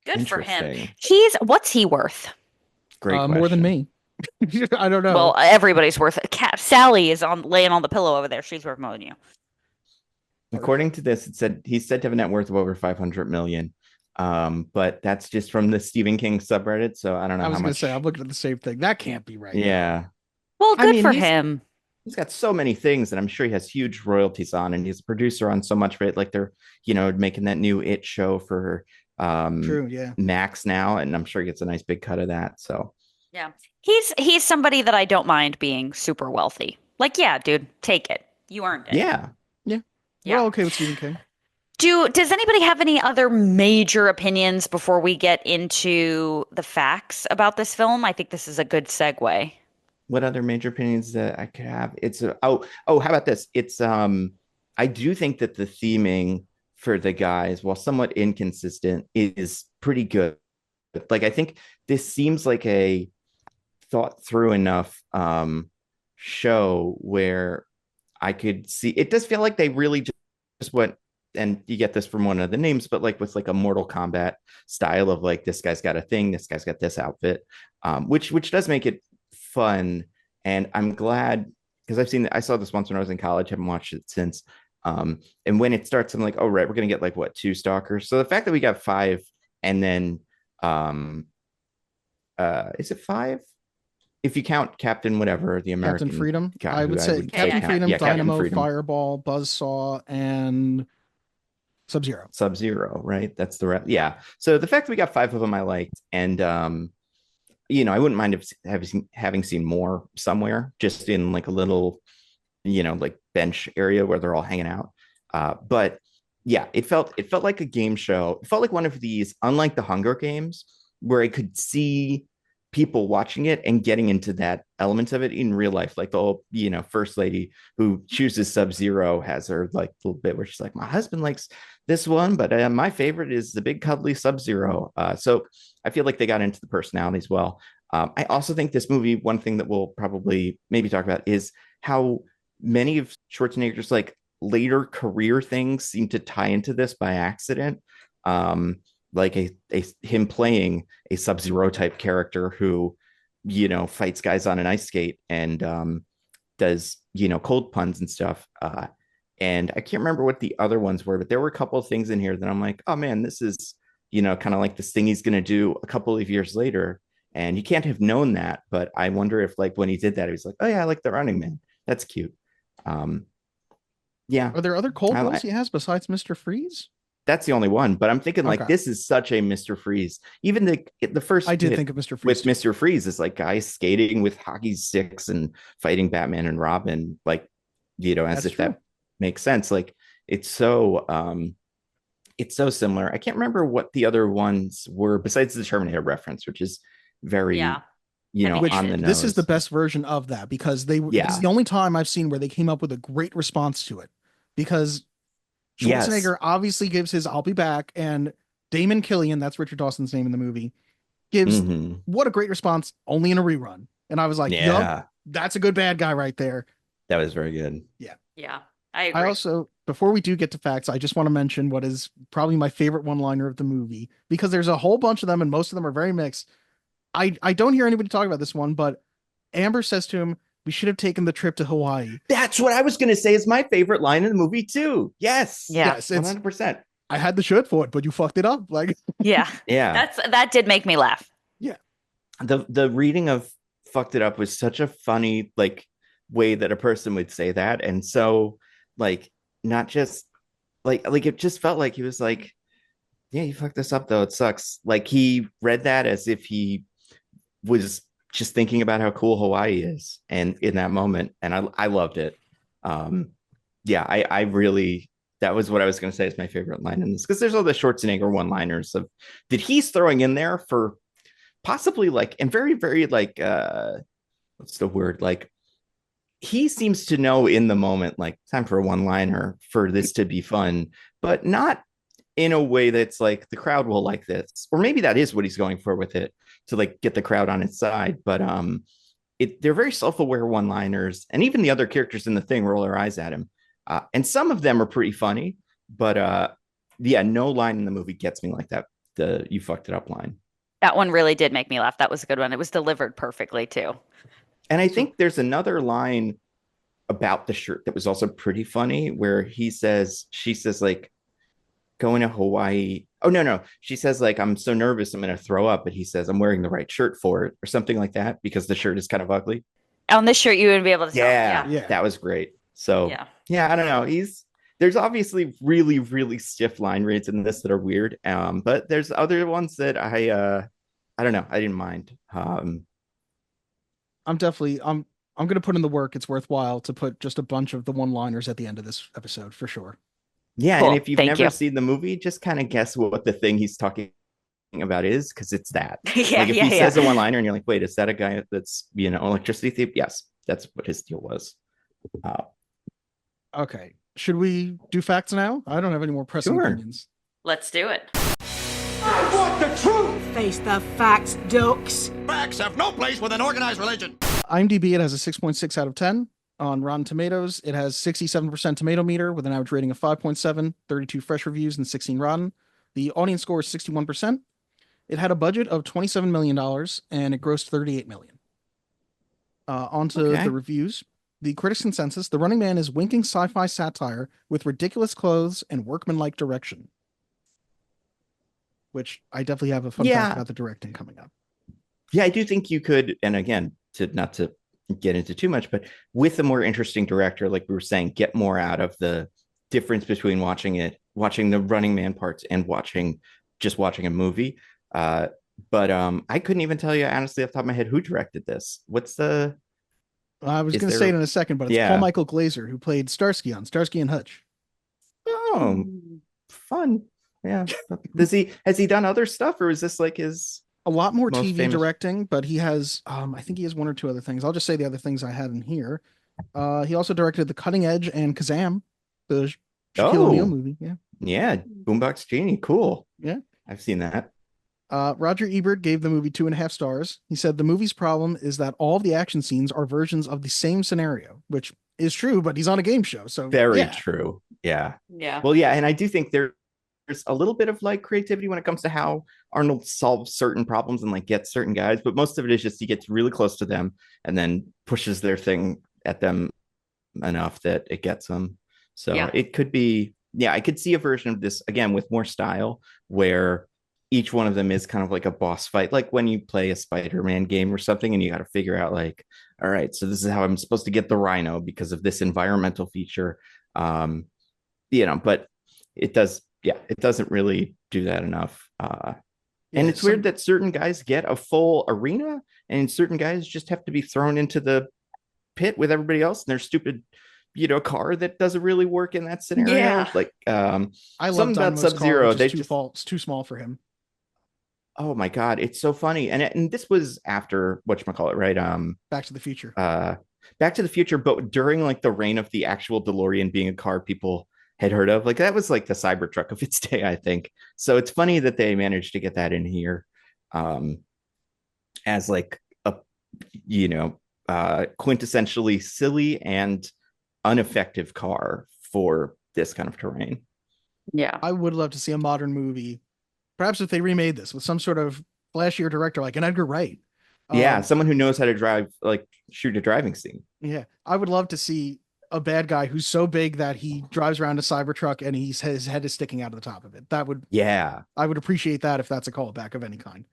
Good for him. What's he worth? Great more than me. I don't know. Well, everybody's worth it. Sally is laying on the pillow over there. She's worth more than you. According to this, he's said to have a net worth of over 500 million. But that's just from the Stephen King subreddit. So I don't know. I was going to say, I'm looking at the same thing. That can't be right. Yeah. Well, good for him. He's got so many things that I'm sure he has huge royalties on, and he's a producer on so much of it. Like they're, making that new It show for Max now, and I'm sure he gets a nice big cut of that. So yeah, he's somebody that I don't mind being super wealthy. Like, yeah, dude, take it. You earned it. Yeah. We're all okay with Stephen King. Does anybody have any other major opinions before we get into the facts about this film? I think this is a good segue. What other major opinions that I could have? It's how about this? It's I do think that the theming for the guys, while somewhat inconsistent, is pretty good. Like, I think this seems like a thought through enough show where I could see it does feel like they really just went, and you get this from one of the names, but like with like a Mortal Kombat style of like, this guy's got a thing, this guy's got this outfit, which does make it fun. And I'm glad because I saw this once when I was in college, haven't watched it since. And when it starts, I'm like, oh, right, we're going to get like what, 2 stalkers. So the fact that we got 5 and then is it 5? If you count Captain whatever, the American Captain Freedom, I would say Captain Freedom, Dynamo, Freedom. Fireball, Buzzsaw, and Sub-Zero. Sub-Zero, right? That's the rest. Yeah. So the fact that we got 5 of them, I liked, and I wouldn't mind having seen more somewhere, just in like a little, like bench area where they're all hanging out. But yeah, it felt like a game show. It felt like one of these, unlike the Hunger Games, where I could see people watching it and getting into that element of it in real life. Like the whole, first lady who chooses Sub-Zero has her like little bit where she's like, my husband likes this one, but my favorite is the big cuddly Sub-Zero. So I feel like they got into the personalities well. I also think this movie, one thing that we'll probably maybe talk about is how many of Schwarzenegger's like later career things seem to tie into this by accident. Like him playing a Sub-Zero type character who, fights guys on an ice skate and does, cold puns and stuff. And I can't remember what the other ones were, but there were a couple of things in here that I'm like, oh man, this is, kind of like this thing he's going to do a couple of years later. And you can't have known that, but I wonder if like when he did that, he was like, oh yeah, I like the Running Man. That's cute. Yeah. Are there other cold roles he has besides Mr. Freeze? That's the only one, but I'm thinking like this is such a Mr. Freeze. Even the first I did think of Mr. Freeze with Mr. Freeze is like guys skating with hockey sticks and fighting Batman and Robin, like, you know, as if that makes sense. Like it's so similar. I can't remember what the other ones were besides the Terminator reference, which is very you know, on the nose. This is the best version of that because it's the only time I've seen where they came up with a great response to it, because Schwarzenegger obviously gives his "I'll be back," and Damon Killian, that's Richard Dawson's name in the movie, gives what a great response, only in a rerun. And I was like, yup, that's a good bad guy right there. That was very good. Yeah, I agree. I also, before we do get to facts, I just want to mention what is probably my favorite one-liner of the movie, because there's a whole bunch of them and most of them are very mixed. I don't hear anybody talk about this one, but Amber says to him, "We should have taken the trip to Hawaii." That's what I was going to say is my favorite line in the movie too. Yes. Yes. 100%. I had the shirt for it, but you fucked it up. Like, yeah. That did make me laugh. Yeah. The reading of "fucked it up" was such a funny, like, way that a person would say that. And so, like, not just like it just felt like he was like, yeah, you fucked this up though. It sucks. Like he read that as if he was just thinking about how cool Hawaii is, and in that moment, and I loved it. I really, that was what I was going to say is my favorite line in this, because there's all the Schwarzenegger one-liners of that he's throwing in there for possibly like, and very very like what's the word, like he seems to know in the moment like time for a one-liner for this to be fun, but not in a way that's like the crowd will like this, or maybe that is what he's going for with it, to like get the crowd on his side. But they're very self-aware one-liners, and even the other characters in the thing roll their eyes at him, and some of them are pretty funny, but no line in the movie gets me like that, the "you fucked it up" line. That one really did make me laugh. That was a good one. It was delivered perfectly too. And I think there's another line about the shirt that was also pretty funny, where she says like, going to Hawaii. Oh, no. She says like, "I'm so nervous I'm going to throw up." But he says, "I'm wearing the right shirt for it," or something like that, because the shirt is kind of ugly. On this shirt, you wouldn't be able to tell. Yeah. That was great. So I don't know. There's obviously really, really stiff line reads in this that are weird. But there's other ones that I don't know. I didn't mind. I'm going to put in the work. It's worthwhile to put just a bunch of the one-liners at the end of this episode for sure. Yeah, cool. And if you've never seen the movie, just kind of guess what the thing he's talking about is, because it's that. Like if he says a one-liner and you're like, wait, is that a guy that's, you know, electricity thief? Yes, that's what his deal was. Okay, should we do facts now? I don't have any more pressing opinions. Let's do it. I want the truth. Face the facts, ducks. Facts have no place with an organized religion. IMDb, it has a 6.6 out of 10. On Rotten Tomatoes, it has 67% tomato meter with an average rating of 5.7, 32 fresh reviews, and 16 rotten. The audience score is 61%. It had a budget of $27 million, and it grossed $38 million. Onto the reviews. The critics' consensus: The Running Man is winking sci-fi satire with ridiculous clothes and workmanlike direction. Which I definitely have a fun fact about the directing coming up. Yeah, I do think you could, and again, not to get into too much, but with a more interesting director, like we were saying, get more out of the difference between watching the Running Man parts and watching a movie. But I couldn't even tell you honestly off the top of my head who directed this. I was going to say it in a second, but it's Paul Michael Glaser, who played Starsky on Starsky and Hutch. Oh, fun. Yeah. Has he done other stuff, or is this like his a lot more TV directing, but he has, I think he has one or two other things. I'll just say the other things I had in here. He also directed The Cutting Edge and Kazam, the Shaquille O'Neal movie. Yeah. Boombox Genie. Cool. Yeah. I've seen that. Roger Ebert gave the movie 2.5 stars. He said the movie's problem is that all of the action scenes are versions of the same scenario, which is true, but he's on a game show. So very true. Yeah. Yeah. Well, yeah. And I do think there's a little bit of like creativity when it comes to how Arnold solves certain problems and like gets certain guys, but most of it is just he gets really close to them and then pushes their thing at them enough that it gets them. So it could be, I could see a version of this again with more style, where each one of them is kind of like a boss fight, like when you play a Spider-Man game or something, and you got to figure out like, all right, so this is how I'm supposed to get the Rhino because of this environmental feature. But it doesn't really do that enough. And it's weird that certain guys get a full arena and certain guys just have to be thrown into the pit with everybody else and their stupid, car that doesn't really work in that scenario. Yeah. Like, I love Dynamo's Sub-Zero. Car, it's too small for him. Oh my God, it's so funny. And this was after whatchamacallit, right? Back to the Future. Back to the Future, but during like the reign of the actual DeLorean being a car people had heard of. Like that was like the Cybertruck of its day, I think. So it's funny that they managed to get that in here as like a quintessentially silly and ineffective car for this kind of terrain. Yeah. I would love to see a modern movie. Perhaps if they remade this with some sort of flashier director like an Edgar Wright. Yeah, someone who knows how to shoot a driving scene. Yeah, I would love to see a bad guy who's so big that he drives around a Cybertruck and his head is sticking out of the top of it. I would appreciate that if that's a callback of any kind.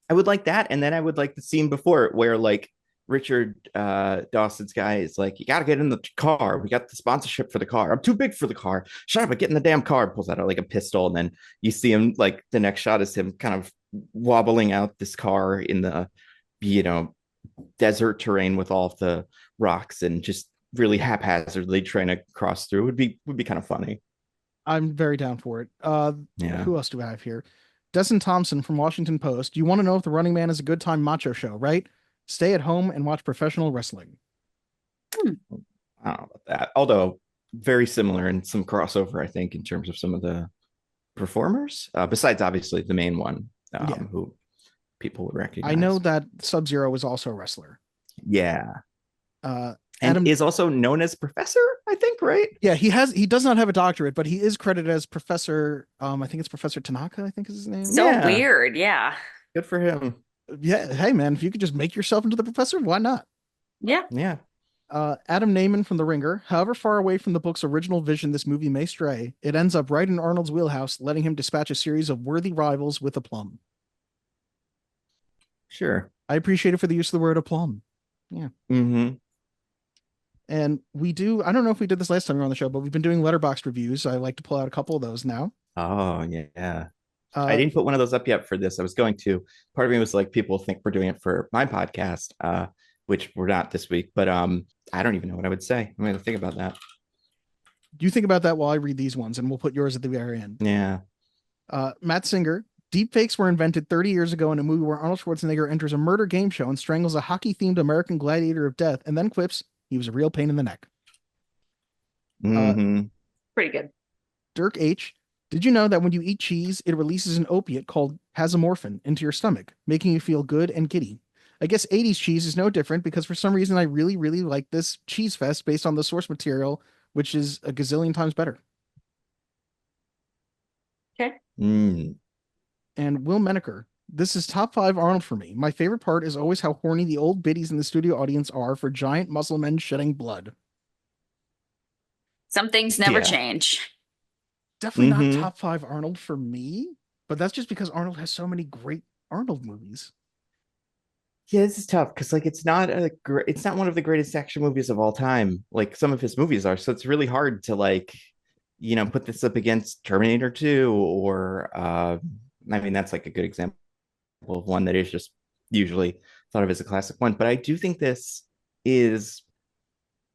I would like that, and then I would like the scene before it where like Richard Dawson's guy is like, you got to get in the car. We got the sponsorship for the car. I'm too big for the car. Shut up, I get in the damn car. Pulls out like a pistol, and then you see him like the next shot is him kind of wobbling out this car in the desert terrain with all of the rocks and just really haphazardly trying to cross through. Would be kind of funny. I'm very down for it. Who else do I have here? Desson Thompson from Washington Post. You want to know if The Running Man is a good time macho show, right? Stay at home and watch professional wrestling. I don't know about that. Although very similar and some crossover, I think, in terms of some of the performers, besides obviously the main one, who people would recognize. I know that Sub-Zero was also a wrestler. Yeah. Adam is also known as Professor, I think, right? Yeah, he does not have a doctorate, but he is credited as Professor. I think it's Professor Tanaka, I think is his name. So weird, yeah. Good for him. Yeah, hey man, if you could just make yourself into the professor, why not? Yeah. Yeah. Adam Naiman from The Ringer. However far away from the book's original vision this movie may stray, it ends up right in Arnold's wheelhouse, letting him dispatch a series of worthy rivals with aplomb. Sure. I appreciate it for the use of the word aplomb. Yeah. Mm-hmm. And I don't know if we did this last time we were on the show, but we've been doing Letterboxd reviews. I like to pull out a couple of those now. Oh, yeah. I didn't put one of those up yet for this. I was going to. Part of me was like, people think we're doing it for my podcast, which we're not this week. But I don't even know what I would say. I'm going to think about that. You think about that while I read these ones, and we'll put yours at the very end. Yeah. Matt Singer. Deepfakes were invented 30 years ago in a movie where Arnold Schwarzenegger enters a murder game show and strangles a hockey-themed American gladiator of death, and then quips, he was a real pain in the neck. Mm-hmm. Pretty good. Dirk H. Did you know that when you eat cheese, it releases an opiate called hasomorphin into your stomach, making you feel good and giddy? I guess 80s cheese is no different because for some reason I really, really like this cheese fest based on the source material, which is a gazillion times better. Okay. Mm. And Will Menaker. This is top 5 Arnold for me. My favorite part is always how horny the old biddies in the studio audience are for giant muscle men shedding blood. Some things never change. Definitely not top 5 Arnold for me, but that's just because Arnold has so many great Arnold movies. Yeah, this is tough because like it's not one of the greatest action movies of all time, like some of his movies are. So it's really hard to like, put this up against Terminator 2 or I mean that's like a good example of one that is just usually thought of as a classic one. But I do think this is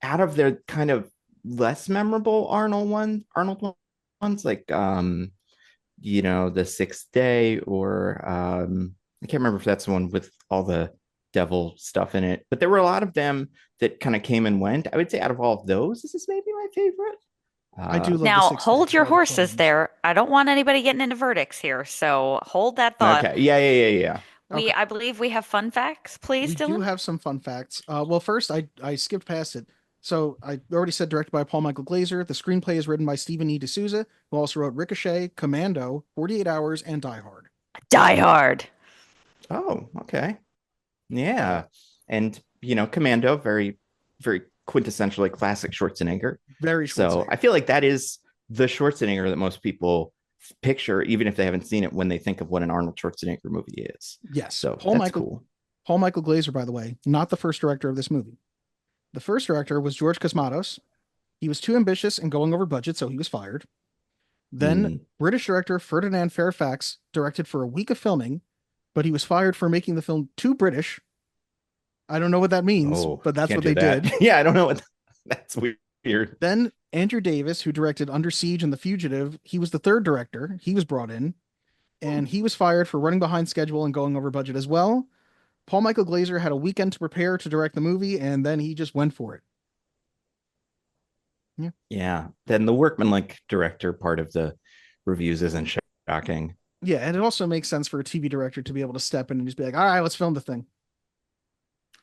out of their kind of less memorable Arnold ones like The Sixth Day or I can't remember if that's the one with all the devil stuff in it, but there were a lot of them that kind of came and went. I would say out of all of those, this is maybe my favorite. I do love now hold your horses there. I don't want anybody getting into verdicts here, so hold that thought. Okay. Yeah. I believe we have fun facts, please. We do have some fun facts. Well, first I skipped past it. So I already said directed by Paul Michael Glaser. The screenplay is written by Stephen E. D'Souza, who also wrote Ricochet, Commando, 48 Hours, and Die Hard. Die Hard. Oh, okay. Yeah. And, Commando, very, very quintessentially classic Schwarzenegger. Very Schwarzenegger. So I feel like that is the Schwarzenegger that most people picture, even if they haven't seen it, when they think of what an Arnold Schwarzenegger movie is. Yes. So that's cool. Paul Michael Glaser, by the way, not the first director of this movie. The first director was George Cosmatos. He was too ambitious and going over budget, so he was fired. Then British director Ferdinand Fairfax directed for a week of filming, but he was fired for making the film too British. I don't know what that means, but that's what they did. Yeah, I don't know what that's weird. Then Andrew Davis, who directed Under Siege and The Fugitive, he was the third director. He was brought in, and he was fired for running behind schedule and going over budget as well. Paul Michael Glaser had a weekend to prepare to direct the movie, and then he just went for it. Yeah. Then the workmanlike director part of the reviews isn't shocking. Yeah, and it also makes sense for a TV director to be able to step in and just be like, all right, let's film the thing.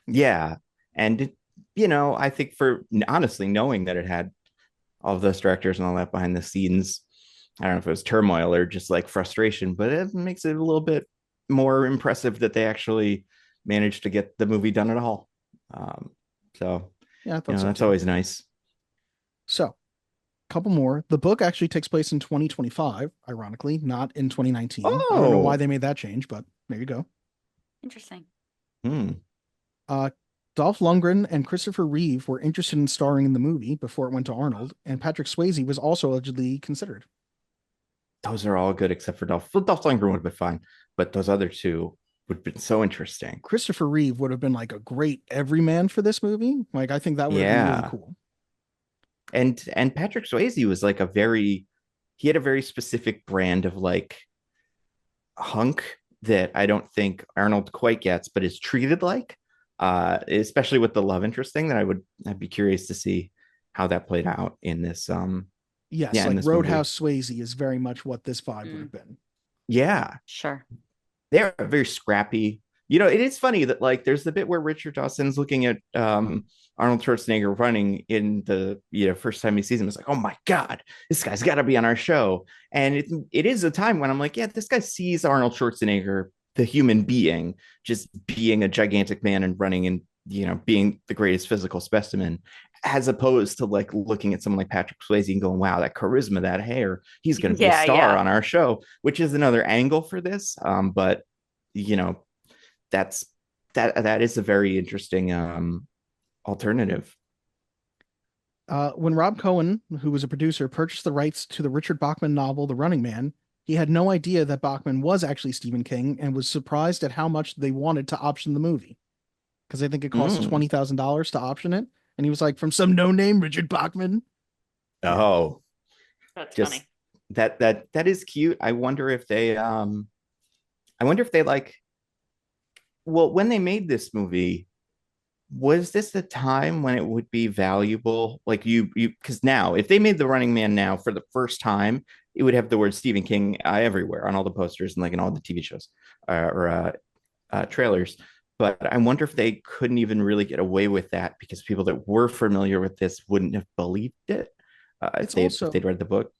Yeah. And, I think for honestly knowing that it had all of those directors and all that behind the scenes, I don't know if it was turmoil or just like frustration, but it makes it a little bit more impressive that they actually managed to get the movie done at all. So yeah, that's always nice. So, a couple more. The book actually takes place in 2025, ironically, not in 2019. I don't know why they made that change, but there you go. Interesting. Dolph Lundgren and Christopher Reeve were interested in starring in the movie before it went to Arnold, and Patrick Swayze was also allegedly considered. Those are all good except for Dolph. Dolph Lundgren would have been fine, but those other two would have been so interesting. Christopher Reeve would have been like a great everyman for this movie. Like, I think that would have been really cool. And Patrick Swayze was like he had a very specific brand of like hunk that I don't think Arnold quite gets, but is treated like, especially with the love interest thing, that I'd be curious to see how that played out in this. Yes, like Roadhouse movie. Swayze is very much what this vibe would have been. Yeah, sure. They're very scrappy. It is funny that like there's the bit where Richard Dawson's looking at Arnold Schwarzenegger running in the first time he sees him. It's like, oh my God, this guy's got to be on our show. And it is a time when I'm like, yeah, this guy sees Arnold Schwarzenegger, the human being, just being a gigantic man and running and being the greatest physical specimen, as opposed to like looking at someone like Patrick Swayze and going, wow, that charisma, that hair, he's going to be a star on our show, which is another angle for this. But that is a very interesting alternative. When Rob Cohen, who was a producer, purchased the rights to the Richard Bachman novel The Running Man, he had no idea that Bachman was actually Stephen King and was surprised at how much they wanted to option the movie, because I think it cost $20,000 to option it, and he was like, from some no-name Richard Bachman. Oh, that's funny. That is cute. I wonder if they like, well, when they made this movie, was this the time when it would be valuable? Like because now if they made The Running Man now for the first time, it would have the word Stephen King everywhere on all the posters and like in all the TV shows or trailers. But I wonder if they couldn't even really get away with that because people that were familiar with this wouldn't have believed it if they'd read the book.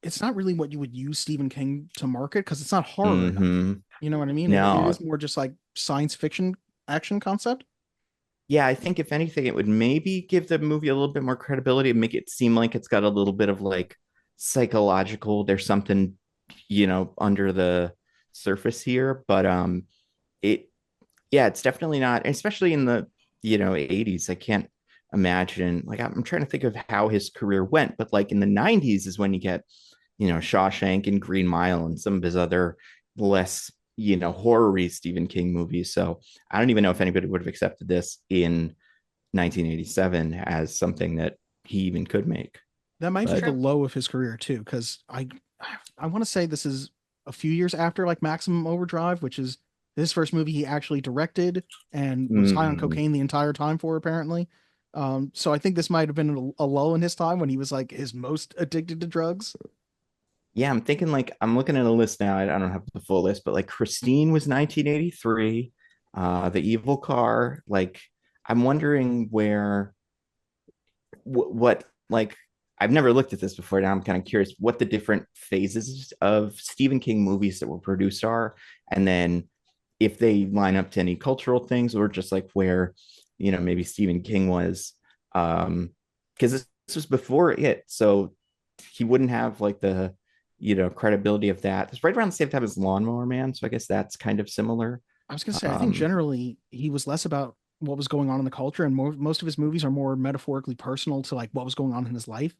It's not really what you would use Stephen King to market because it's not horror enough. You know what I mean? No. It is more just like science fiction action concept. Yeah, I think if anything, it would maybe give the movie a little bit more credibility and make it seem like it's got a little bit of like psychological. There's something, under the surface here, but it's definitely not, especially in the 80s. I can't imagine. Like, I'm trying to think of how his career went, but like in the 90s is when you get, Shawshank and Green Mile and some of his other less horror-y Stephen King movies. So I don't even know if anybody would have accepted this in 1987 as something that he even could make. That might be the low of his career too, because I want to say this is a few years after like Maximum Overdrive, which is his first movie he actually directed and was high on cocaine the entire time for, apparently. So I think this might have been a lull in his time when he was like his most addicted to drugs. Yeah, I'm thinking like I'm looking at a list now. I don't have the full list, but like Christine was 1983. The Evil Car. Like, I'm wondering what like I've never looked at this before. Now I'm kind of curious what the different phases of Stephen King movies that were produced are, and then if they line up to any cultural things or just like where maybe Stephen King was, because this was before it, so he wouldn't have like the credibility of that. It's right around the same time as Lawnmower Man, so I guess that's kind of similar. I was gonna say, I think generally he was less about what was going on in the culture, and most of his movies are more metaphorically personal to like what was going on in his life.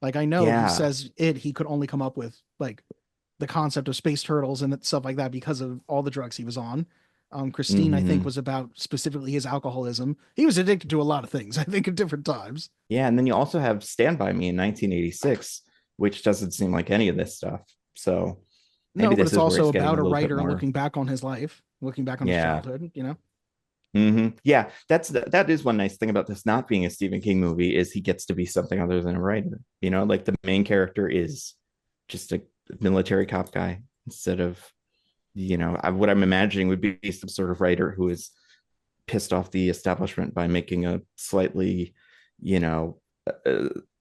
Like I know he says he could only come up with like the concept of space turtles and stuff like that because of all the drugs he was on. Christine, I think, was about specifically his alcoholism. He was addicted to a lot of things, I think, at different times. Yeah, and then you also have Stand By Me in 1986, which doesn't seem like any of this stuff. So maybe but it's also about a writer looking back on his life, looking back on his childhood, Yeah, that is one nice thing about this not being a Stephen King movie is he gets to be something other than a writer. Like the main character is just a military cop guy instead of what I'm imagining would be some sort of writer who is pissed off the establishment by making a slightly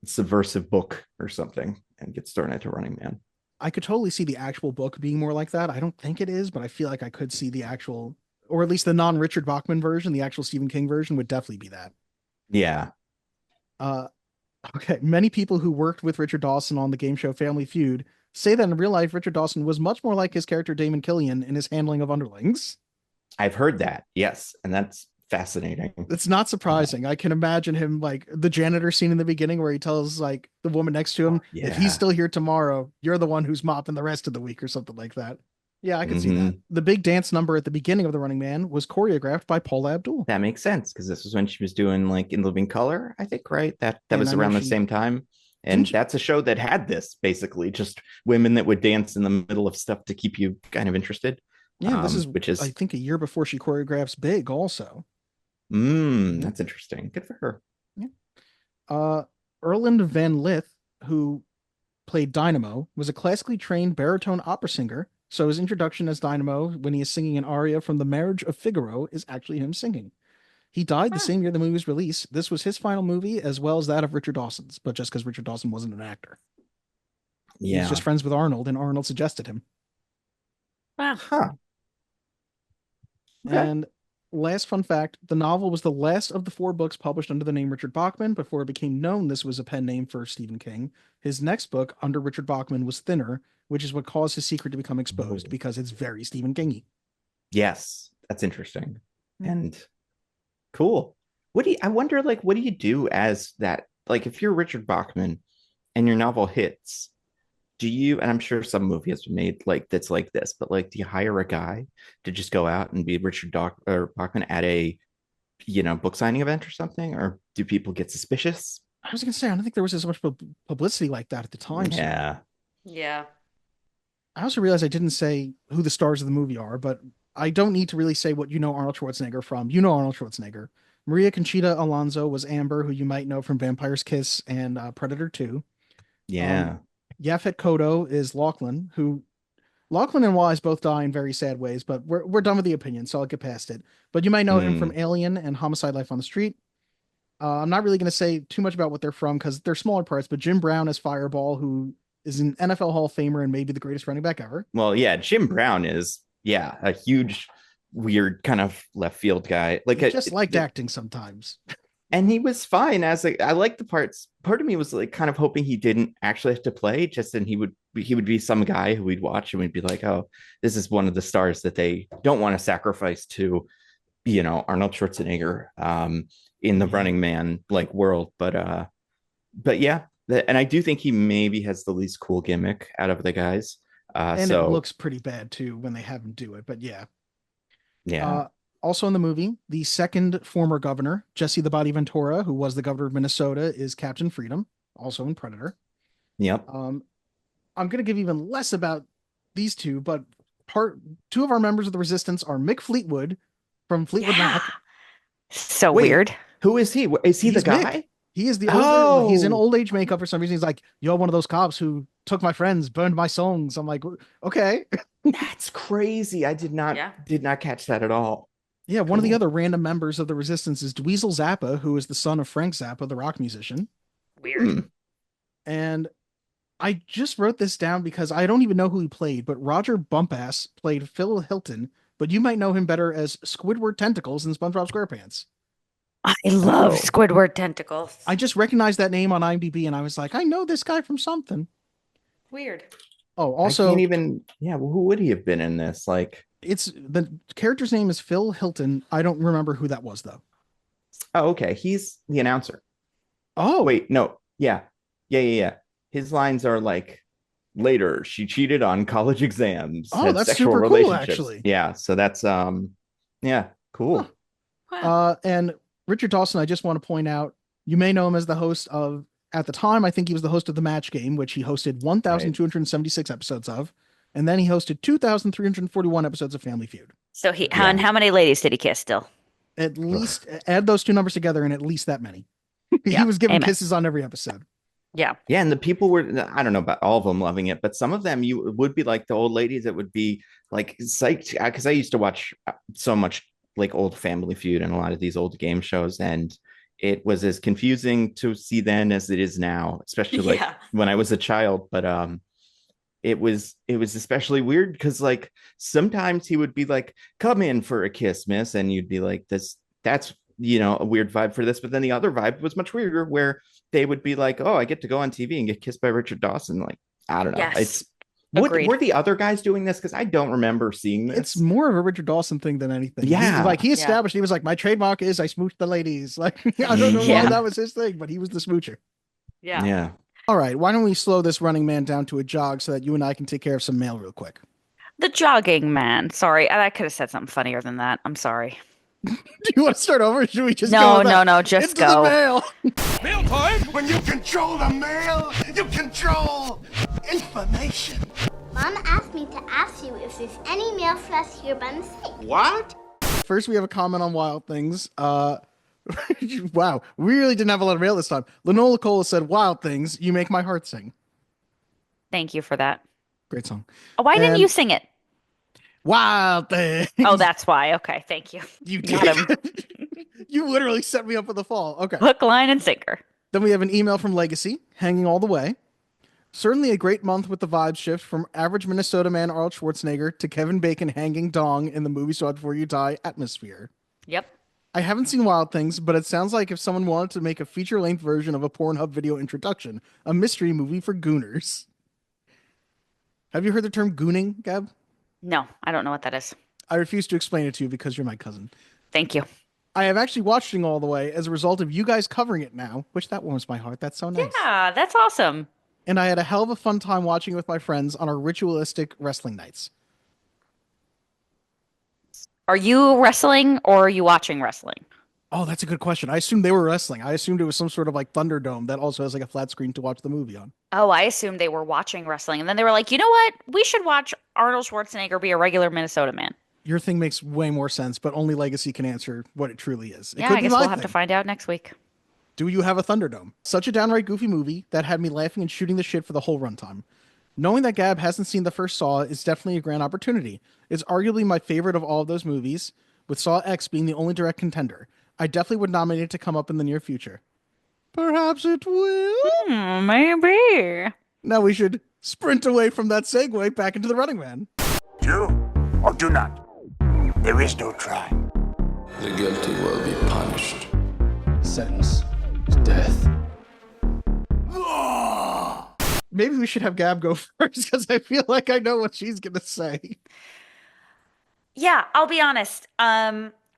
subversive book or something and gets thrown into Running Man. I could totally see the actual book being more like that. I don't think it is, but I feel like I could see the actual, or at least the non-Richard Bachman version, the actual Stephen King version would definitely be that. Yeah. Okay. Many people who worked with Richard Dawson on the game show Family Feud say that in real life, Richard Dawson was much more like his character Damon Killian in his handling of underlings. I've heard that. Yes. And that's fascinating. It's not surprising. I can imagine him like the janitor scene in the beginning where he tells like the woman next to him, if he's still here tomorrow, you're the one who's mopping the rest of the week or something like that. Yeah, I can see that. The big dance number at the beginning of The Running Man was choreographed by Paula Abdul. That makes sense because this was when she was doing like In Living Color, I think, right? That was around the same time. And that's a show that had this basically just women that would dance in the middle of stuff to keep you kind of interested. Yeah, which is I think a year before she choreographs Big also. That's interesting. Good for her. Yeah. Erland Van Lith, who played Dynamo, was a classically trained baritone opera singer. So his introduction as Dynamo when he is singing an aria from The Marriage of Figaro is actually him singing. He died the same year the movie was released. This was his final movie as well as that of Richard Dawson's, but just because Richard Dawson wasn't an actor. Yeah. He was just friends with Arnold and Arnold suggested him. Wow. Huh. Okay. And last fun fact, the novel was the last of the 4 books published under the name Richard Bachman before it became known this was a pen name for Stephen King. His next book under Richard Bachman was Thinner, which is what caused his secret to become exposed because it's very Stephen King-y. Yes, that's interesting. And cool. I wonder, like, what do you do as that? Like, if you're Richard Bachman and your novel hits, do you, and I'm sure some movie has been made like that's like this, but like, do you hire a guy to just go out and be Richard Bachman at a, book signing event or something? Or do people get suspicious? I was going to say, I don't think there was as much publicity like that at the time. Yeah. So. Yeah. I also realized I didn't say who the stars of the movie are, but I don't need to really say what Arnold Schwarzenegger from. Arnold Schwarzenegger. Maria Conchita Alonso was Amber, who you might know from Vampire's Kiss and Predator 2. Yeah. Yaphet Kotto is Lachlan, who Lachlan and Wise both die in very sad ways, but we're done with the opinion, so I'll get past it. But you might know him from Alien and Homicide: Life on the Street. I'm not really going to say too much about what they're from because they're smaller parts, but Jim Brown as Fireball, who is an NFL Hall of Famer and maybe the greatest running back ever. Well, yeah, Jim Brown is, a huge, weird kind of left field guy. Like, he just liked acting sometimes. And he was fine I like the parts. Part of me was like kind of hoping he didn't actually have to play, just and he would be some guy who we'd watch and we'd be like, oh, this is one of the stars that they don't want to sacrifice to, Arnold Schwarzenegger in the Running Man like world. But yeah, and I do think he maybe has the least cool gimmick out of the guys. And it looks pretty bad too when they have him do it, but yeah. Yeah. Also in the movie, the second former governor, Jesse the Body Ventura, who was the governor of Minnesota, is Captain Freedom, also in Predator. Yep. I'm going to give even less about these two, but two of our members of the Resistance are Mick Fleetwood from Fleetwood Mac. So weird. Who is he? Is he the guy? Mick. He is the older, he's in old age makeup for some reason. He's like, you're one of those cops who took my friends, burned my songs. I'm like, okay. That's crazy. I did not catch that at all. Yeah, one of the other random members of the Resistance is Dweezil Zappa, who is the son of Frank Zappa, the rock musician. Weird. And I just wrote this down because I don't even know who he played, but Roger Bumpass played Phil Hilton, but you might know him better as Squidward Tentacles in SpongeBob SquarePants. I love Squidward Tentacles. I just recognized that name on IMDb and I was like, I know this guy from something. Weird. Oh, I also, can't even. Yeah, well, who would he have been in this? Like, it's the character's name is Phil Hilton. I don't remember who that was though. oh, okay, he's the announcer. Oh, Wait, no, yeah. His lines are like, later she cheated on college exams, oh, had that's sexual super cool, relationships. actually. Yeah, so that's yeah, cool. Wow. And Richard Dawson, I just want to point out, you may know him as the host of, at the time, I think he was the host of The Match Game, which he hosted 1,276 episodes of. And then he hosted 2,341 episodes of Family Feud. So and how many ladies did he kiss still? At least add those two numbers together and at least that many. He was giving kisses on every episode. Yeah. Yeah, and the people were, I don't know about all of them loving it, but some of them you would be like the old ladies that would be like psyched, because I used to watch so much like old Family Feud and a lot of these old game shows, and it was as confusing to see then as it is now, especially like when I was a child. But it was especially weird because like sometimes he would be like, come in for a kiss, miss, and you'd be like, that's a weird vibe for this. But then the other vibe was much weirder, where they would be like, oh, I get to go on TV and get kissed by Richard Dawson. Like, I don't know. Yes. Were the other guys doing this? Because I don't remember seeing this. It's more of a Richard Dawson thing than anything. Yeah. He established, he was like, my trademark is I smooch the ladies. Like, I don't know why that was his thing, but he was the smoocher. Yeah. Yeah. All right. Why don't we slow this running man down to a jog so that you and I can take care of some mail real quick? The jogging man. Sorry. I could have said something funnier than that. I'm sorry. Do you want to start over? Or should we just No, just go. The mail. Mail time! When you control the mail, you control information. Mom asked me to ask you if there's any mail for us here by mistake. What? First, we have a comment on Wild Things. Wow, we really didn't have a lot of mail this time. Lenola Cola said, Wild Things, you make my heart sing. Thank you for that. Great song. Why didn't you sing it? Wild Things. Oh, that's why. Okay, thank you. You got him. You literally set me up for the fall. Okay. Hook, line, and sinker. Then we have an email from Legacy, hanging all the way. Certainly a great month with the vibe shift from average Minnesota man Arnold Schwarzenegger to Kevin Bacon hanging dong in the movie Saw Before You Die atmosphere. Yep. I haven't seen Wild Things, but it sounds like if someone wanted to make a feature-length version of a Pornhub video introduction, a mystery movie for gooners. Have you heard the term gooning, Gab? No, I don't know what that is. I refuse to explain it to you because you're my cousin. Thank you. I have actually watched it all the way as a result of you guys covering it now, which that warms my heart. That's so nice. Yeah, that's awesome. And I had a hell of a fun time watching it with my friends on our ritualistic wrestling nights. Are you wrestling or are you watching wrestling? Oh, that's a good question. I assumed they were wrestling. I assumed it was some sort of like Thunderdome that also has like a flat screen to watch the movie on. Oh, I assumed they were watching wrestling. And then they were like, you know what? We should watch Arnold Schwarzenegger be a regular Minnesota man. Your thing makes way more sense, but only Legacy can answer what it truly is. Yeah, I guess we'll have to find out next week. Do you have a Thunderdome? Such a downright goofy movie that had me laughing and shooting the shit for the whole runtime. Knowing that Gab hasn't seen the first Saw is definitely a grand opportunity. It's arguably my favorite of all of those movies, with Saw X being the only direct contender. I definitely would nominate it to come up in the near future. Perhaps it will? Maybe. Now we should sprint away from that segue back into the Running Man. Do or do not. There is no try. The guilty will be punished. Sentence is death. Maybe we should have Gab go first because I feel like I know what she's going to say. Yeah, I'll be honest.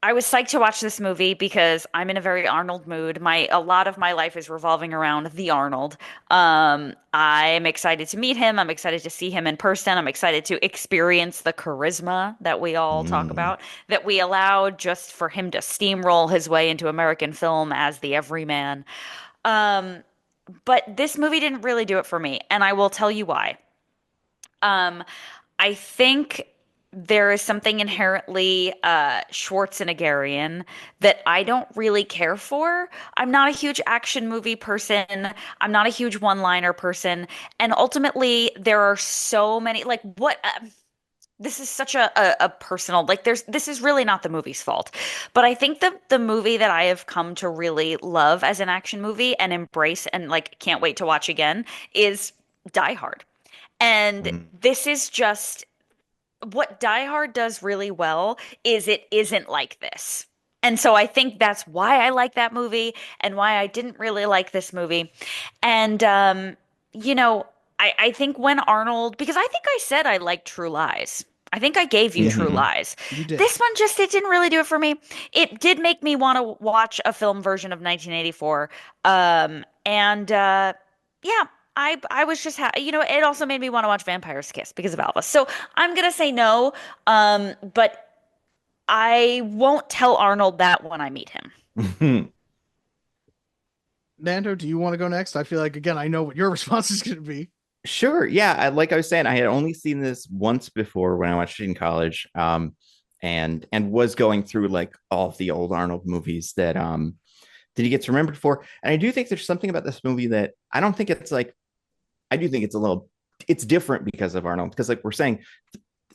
I was psyched to watch this movie because I'm in a very Arnold mood. A lot of my life is revolving around the Arnold. I'm excited to meet him. I'm excited to see him in person. I'm excited to experience the charisma that we all talk about, that we allowed just for him to steamroll his way into American film as the everyman. But this movie didn't really do it for me, and I will tell you why. I think there is something inherently Schwarzeneggerian that I don't really care for. I'm not a huge action movie person. I'm not a huge one-liner person. And ultimately, there are so many, like, this is such a personal, like, this is really not the movie's fault. But I think the movie that I have come to really love as an action movie and embrace and, like, can't wait to watch again is Die Hard. And this is just... what Die Hard does really well is it isn't like this. And so I think that's why I like that movie and why I didn't really like this movie. And, I think when Arnold, because I think I said I liked True Lies. I think I gave you True Lies. You did. This one it didn't really do it for me. It did make me want to watch a film version of 1984. Yeah, I was just it also made me want to watch Vampire's Kiss because of Elvis. So I'm gonna say no. But I won't tell Arnold that when I meet him. Nando, do you want to go next? I feel like, again, I know what your response is going to be. Sure. Yeah. Like I was saying, I had only seen this once before when I watched it in college. And was going through like all of the old Arnold movies that he gets remembered for. And I do think there's something about this movie that I don't think it's like, I do think it's different because of Arnold. Because like we're saying,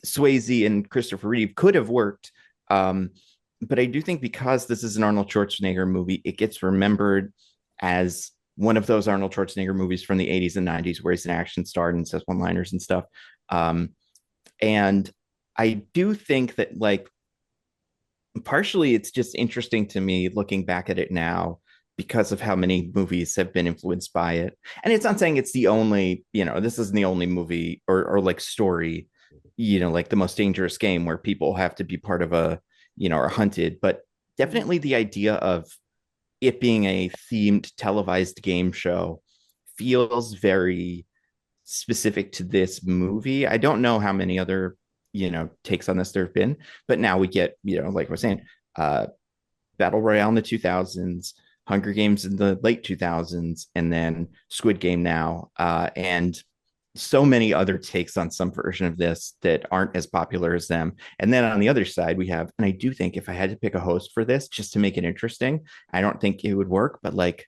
Swayze and Christopher Reeve could have worked. But I do think because this is an Arnold Schwarzenegger movie, it gets remembered as one of those Arnold Schwarzenegger movies from the 80s and 90s where he's an action star and says one-liners and stuff. And I do think that, like, partially it's just interesting to me looking back at it now because of how many movies have been influenced by it. And it's not saying it's the only, this isn't the only movie or like story, like The Most Dangerous Game where people have to be part of a, are hunted, but definitely the idea of it being a themed televised game show feels very specific to this movie. I don't know how many other, takes on this there have been, but now we get, like we're saying, Battle Royale in the 2000s, Hunger Games in the late 2000s, and then Squid Game now, and so many other takes on some version of this that aren't as popular as them. And then on the other side, we have, and I do think if I had to pick a host for this just to make it interesting, I don't think it would work, but like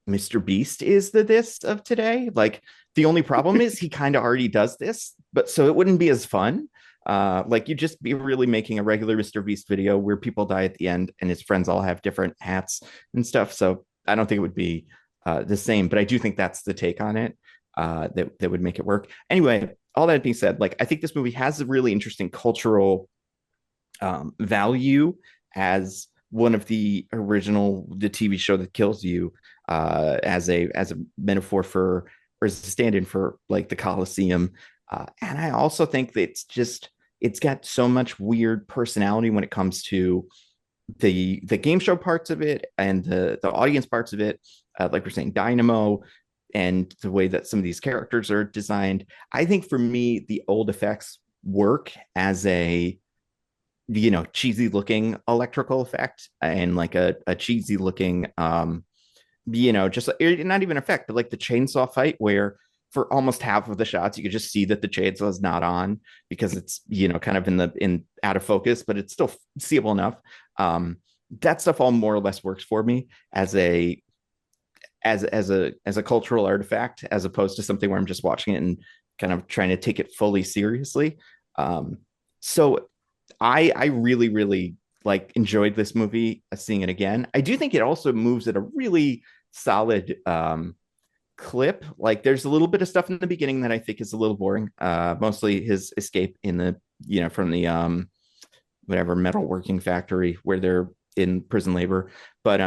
Mr. Beast is the this of today. Like the only problem is he kind of already does this, but so it wouldn't be as fun. Like you'd just be really making a regular Mr. Beast video where people die at the end and his friends all have different hats and stuff. So I don't think it would be the same, but I do think that's the take on it. That would make it work. Anyway, all that being said, like I think this movie has a really interesting cultural value as one of the TV show that kills you, as a metaphor for, or as a stand-in for like the Colosseum. And I also think that it's got so much weird personality when it comes to the game show parts of it and the audience parts of it. Like we're saying, Dynamo, and the way that some of these characters are designed. I think for me, the old effects work as a, cheesy looking electrical effect and like a cheesy looking, just not even effect, but like the chainsaw fight where for almost half of the shots, you could just see that the chainsaw is not on because it's, kind of in out of focus, but it's still seeable enough. That stuff all more or less works for me as a cultural artifact, as opposed to something where I'm just watching it and kind of trying to take it fully seriously. So I really, really like enjoyed this movie, seeing it again. I do think it also moves at a really solid clip. Like there's a little bit of stuff in the beginning that I think is a little boring. Mostly his escape in the, from the whatever metalworking factory where they're in prison labor. But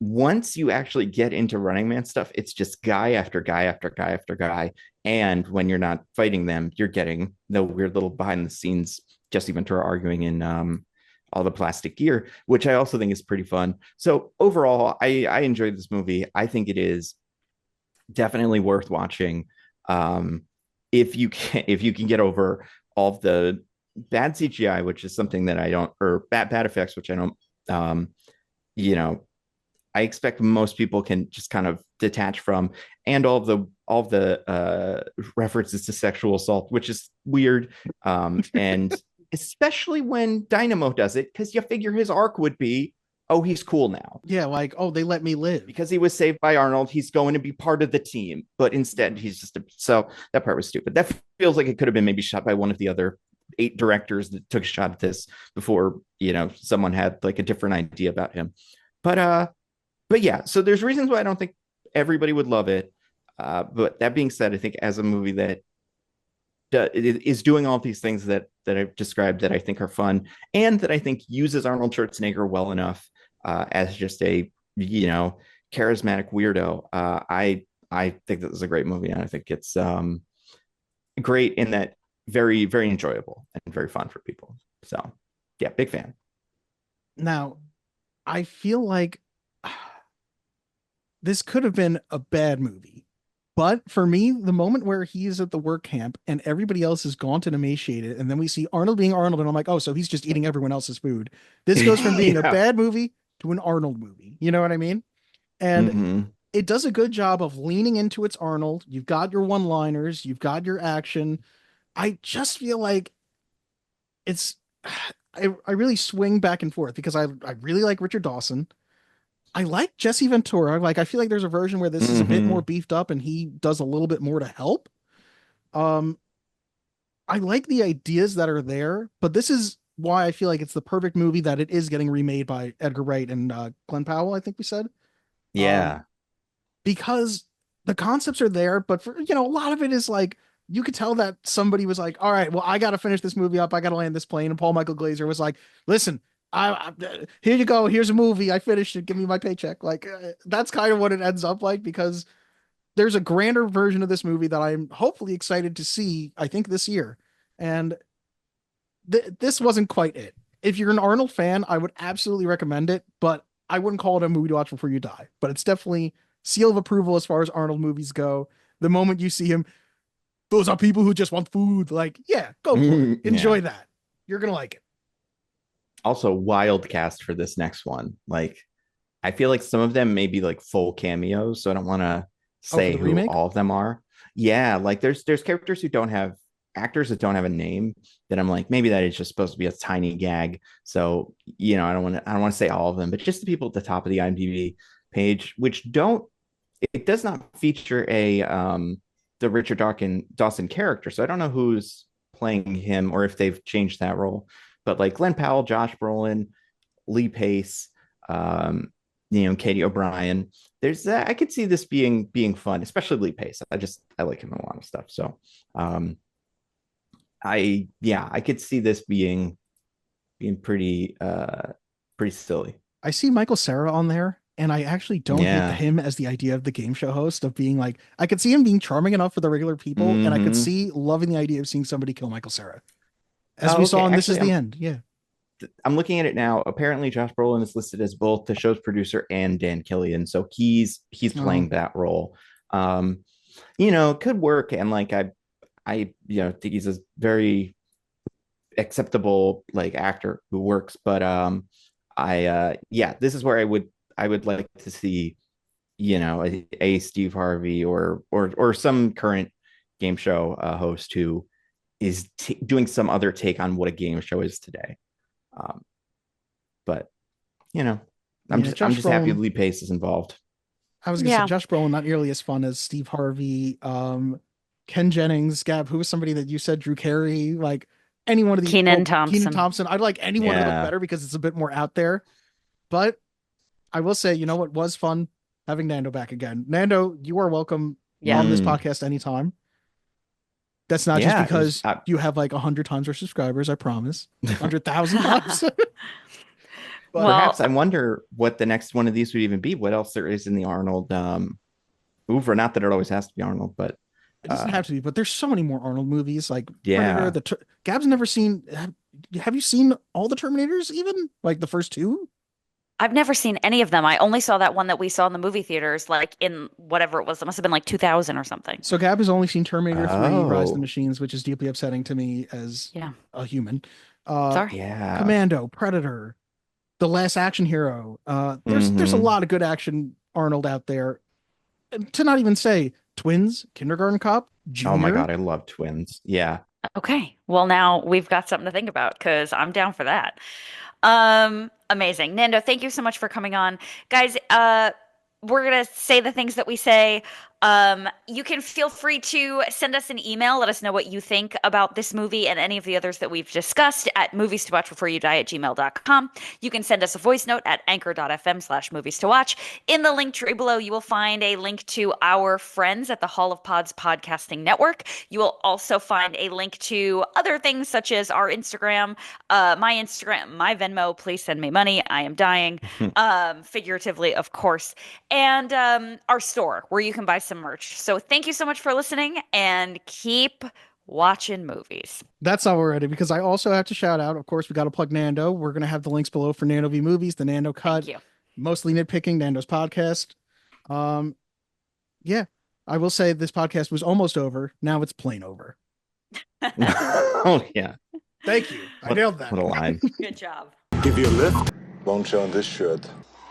once you actually get into Running Man stuff, it's just guy after guy after guy after guy. And when you're not fighting them, you're getting the weird little behind the scenes Jesse Ventura arguing in all the plastic gear, which I also think is pretty fun. So overall, I enjoyed this movie. I think it is definitely worth watching. If you can get over all of the bad CGI, which is something that I don't, or bad effects, which I don't, I expect most people can just kind of detach from, and all of the references to sexual assault, which is weird. And especially when Dynamo does it, because you figure his arc would be, oh, he's cool now. Yeah, like, oh, they let me live. Because he was saved by Arnold, he's going to be part of the team. But instead, he's just so that part was stupid. That feels like it could have been maybe shot by one of the other 8 directors that took a shot at this before, someone had like a different idea about him. But yeah, so there's reasons why I don't think everybody would love it. But that being said, I think as a movie that is doing all these things that I've described that I think are fun, and that I think uses Arnold Schwarzenegger well enough as just a charismatic weirdo, I I think this is a great movie, and I think it's great in that very, very enjoyable and very fun for people. So yeah, big fan. Now, I feel like this could have been a bad movie. But for me, the moment where he is at the work camp and everybody else is gaunt and emaciated, and then we see Arnold being Arnold, and I'm like, oh, so he's just eating everyone else's food. This goes from being a bad movie to an Arnold movie. You know what I mean? And it does a good job of leaning into its Arnold. You've got your one-liners, you've got your action. I just feel like it's I really swing back and forth because I really like Richard Dawson. I like Jesse Ventura. Like, I feel like there's a version where this is a bit more beefed up and he does a little bit more to help. I like the ideas that are there, but this is why I feel like it's the perfect movie that it is getting remade by Edgar Wright and Glenn Powell, I think we said. Yeah. Because the concepts are there, but for, a lot of it is like, you could tell that somebody was like, all right, well, I got to finish this movie up. I got to land this plane. And Paul Michael Glazer was like, listen, I here you go. Here's a movie. I finished it. Give me my paycheck. Like, that's kind of what it ends up like, because there's a grander version of this movie that I'm hopefully excited to see, I think this year. And this wasn't quite it. If you're an Arnold fan, I would absolutely recommend it, but I wouldn't call it a movie to watch before you die. But it's definitely seal of approval as far as Arnold movies go. The moment you see him, those are people who just want food. Like, yeah, go for it. Enjoy that. You're going to like it. Also, wild cast for this next one. Like, I feel like some of them may be like full cameos, so I don't want to say who remake? All of them are. Yeah, like there's characters who don't have actors that don't have a name that I'm like, maybe that is just supposed to be a tiny gag. So, I don't want to say all of them, but just the people at the top of the IMDb page, which it does not feature the Richard Dawson character. So I don't know who's playing him or if they've changed that role. But like Glenn Powell, Josh Brolin, Lee Pace, Katie O'Brien. There's that. I could see this being fun, especially Lee Pace. I like him in a lot of stuff. So I could see this being pretty silly. I see Michael Cera on there, and I actually don't hate him as the idea of the game show host of being like, I could see him being charming enough for the regular people, and I could see loving the idea of seeing somebody kill Michael Cera. As we saw in This Is the End. Yeah. I'm looking at it now. Apparently Josh Brolin is listed as both the show's producer and Dan Killian. So he's playing that role. Could work. And like, I think he's a very acceptable like actor who works, but this is where I would like to see, a Steve Harvey or some current game show host who is doing some other take on what a game show is today. But I'm just happy Lee Pace is involved. I was gonna say Josh Brolin not nearly as fun as Steve Harvey, Ken Jennings, Gab, who was somebody that you said, Drew Carey, like any one of these. Keenan Thompson. I'd like anyone to look better because it's a bit more out there. But I will say, what was fun? Having Nando back again. Nando, you are welcome on this podcast anytime. That's not just because you have like 100 times our subscribers, I promise. 100,000 times. But perhaps I wonder what the next one of these would even be. What else there is in the Arnold oeuvre? Not that it always has to be Arnold, but it doesn't have to be. But there's so many more Arnold movies. Like Predator, Gab's never seen. Have you seen all the Terminators? Even like the first two? I've never seen any of them. I only saw that one that we saw in the movie theaters, like in whatever it was. It must have been like 2000 or something. So Gab has only seen Terminator 3, Rise of the Machines, which is deeply upsetting to me as a human. Sorry. Yeah. Commando, Predator, The Last Action Hero. There's a lot of good action Arnold out there. And to not even say Twins, Kindergarten Cop, Junior. Oh my God, I love Twins. Yeah. Okay. Well, now we've got something to think about because I'm down for that. Amazing. Nando, thank you so much for coming on. Guys, we're going to say the things that we say. You can feel free to send us an email. Let us know what you think about this movie and any of the others that we've discussed at movies2watchbeforeyouDie@gmail.com. You can send us a voice note at anchor.fm/movies2watch. In the link tree below, you will find a link to our friends at the Hall of Pods podcasting network. You will also find a link to other things such as our Instagram, my Venmo. Please send me money. I am dying. Figuratively, of course. And our store where you can buy some merch. So thank you so much for listening, and keep watching movies. That's not already, because I also have to shout out, of course, we got to plug Nando. We're going to have the links below for Nando V Movies, the Nando Cut, mostly nitpicking, Nando's podcast. Yeah, I will say this podcast was almost over. Now it's plain over. Oh, yeah. Thank you. I nailed that. What a line. Good job. Give you a lift? Won't show on this shirt.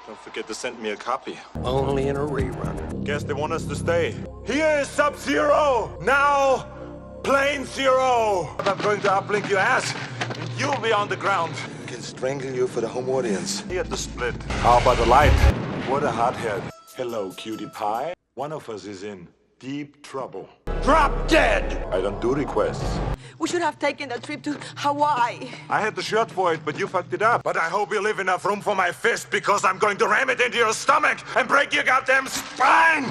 Don't forget to send me a copy. Only in a rerun. Guess they want us to stay. Here is Sub-Zero! Now, Plane Zero! I'm going to uplink your ass, and you'll be on the ground. I can strangle you for the home audience. Here at the split. How about the light? What a hothead. Hello, cutie pie. One of us is in deep trouble. Drop dead! I don't do requests. We should have taken a trip to Hawaii. I had the shirt for it, but you fucked it up. But I hope you leave enough room for my fist, because I'm going to ram it into your stomach and break your goddamn spine!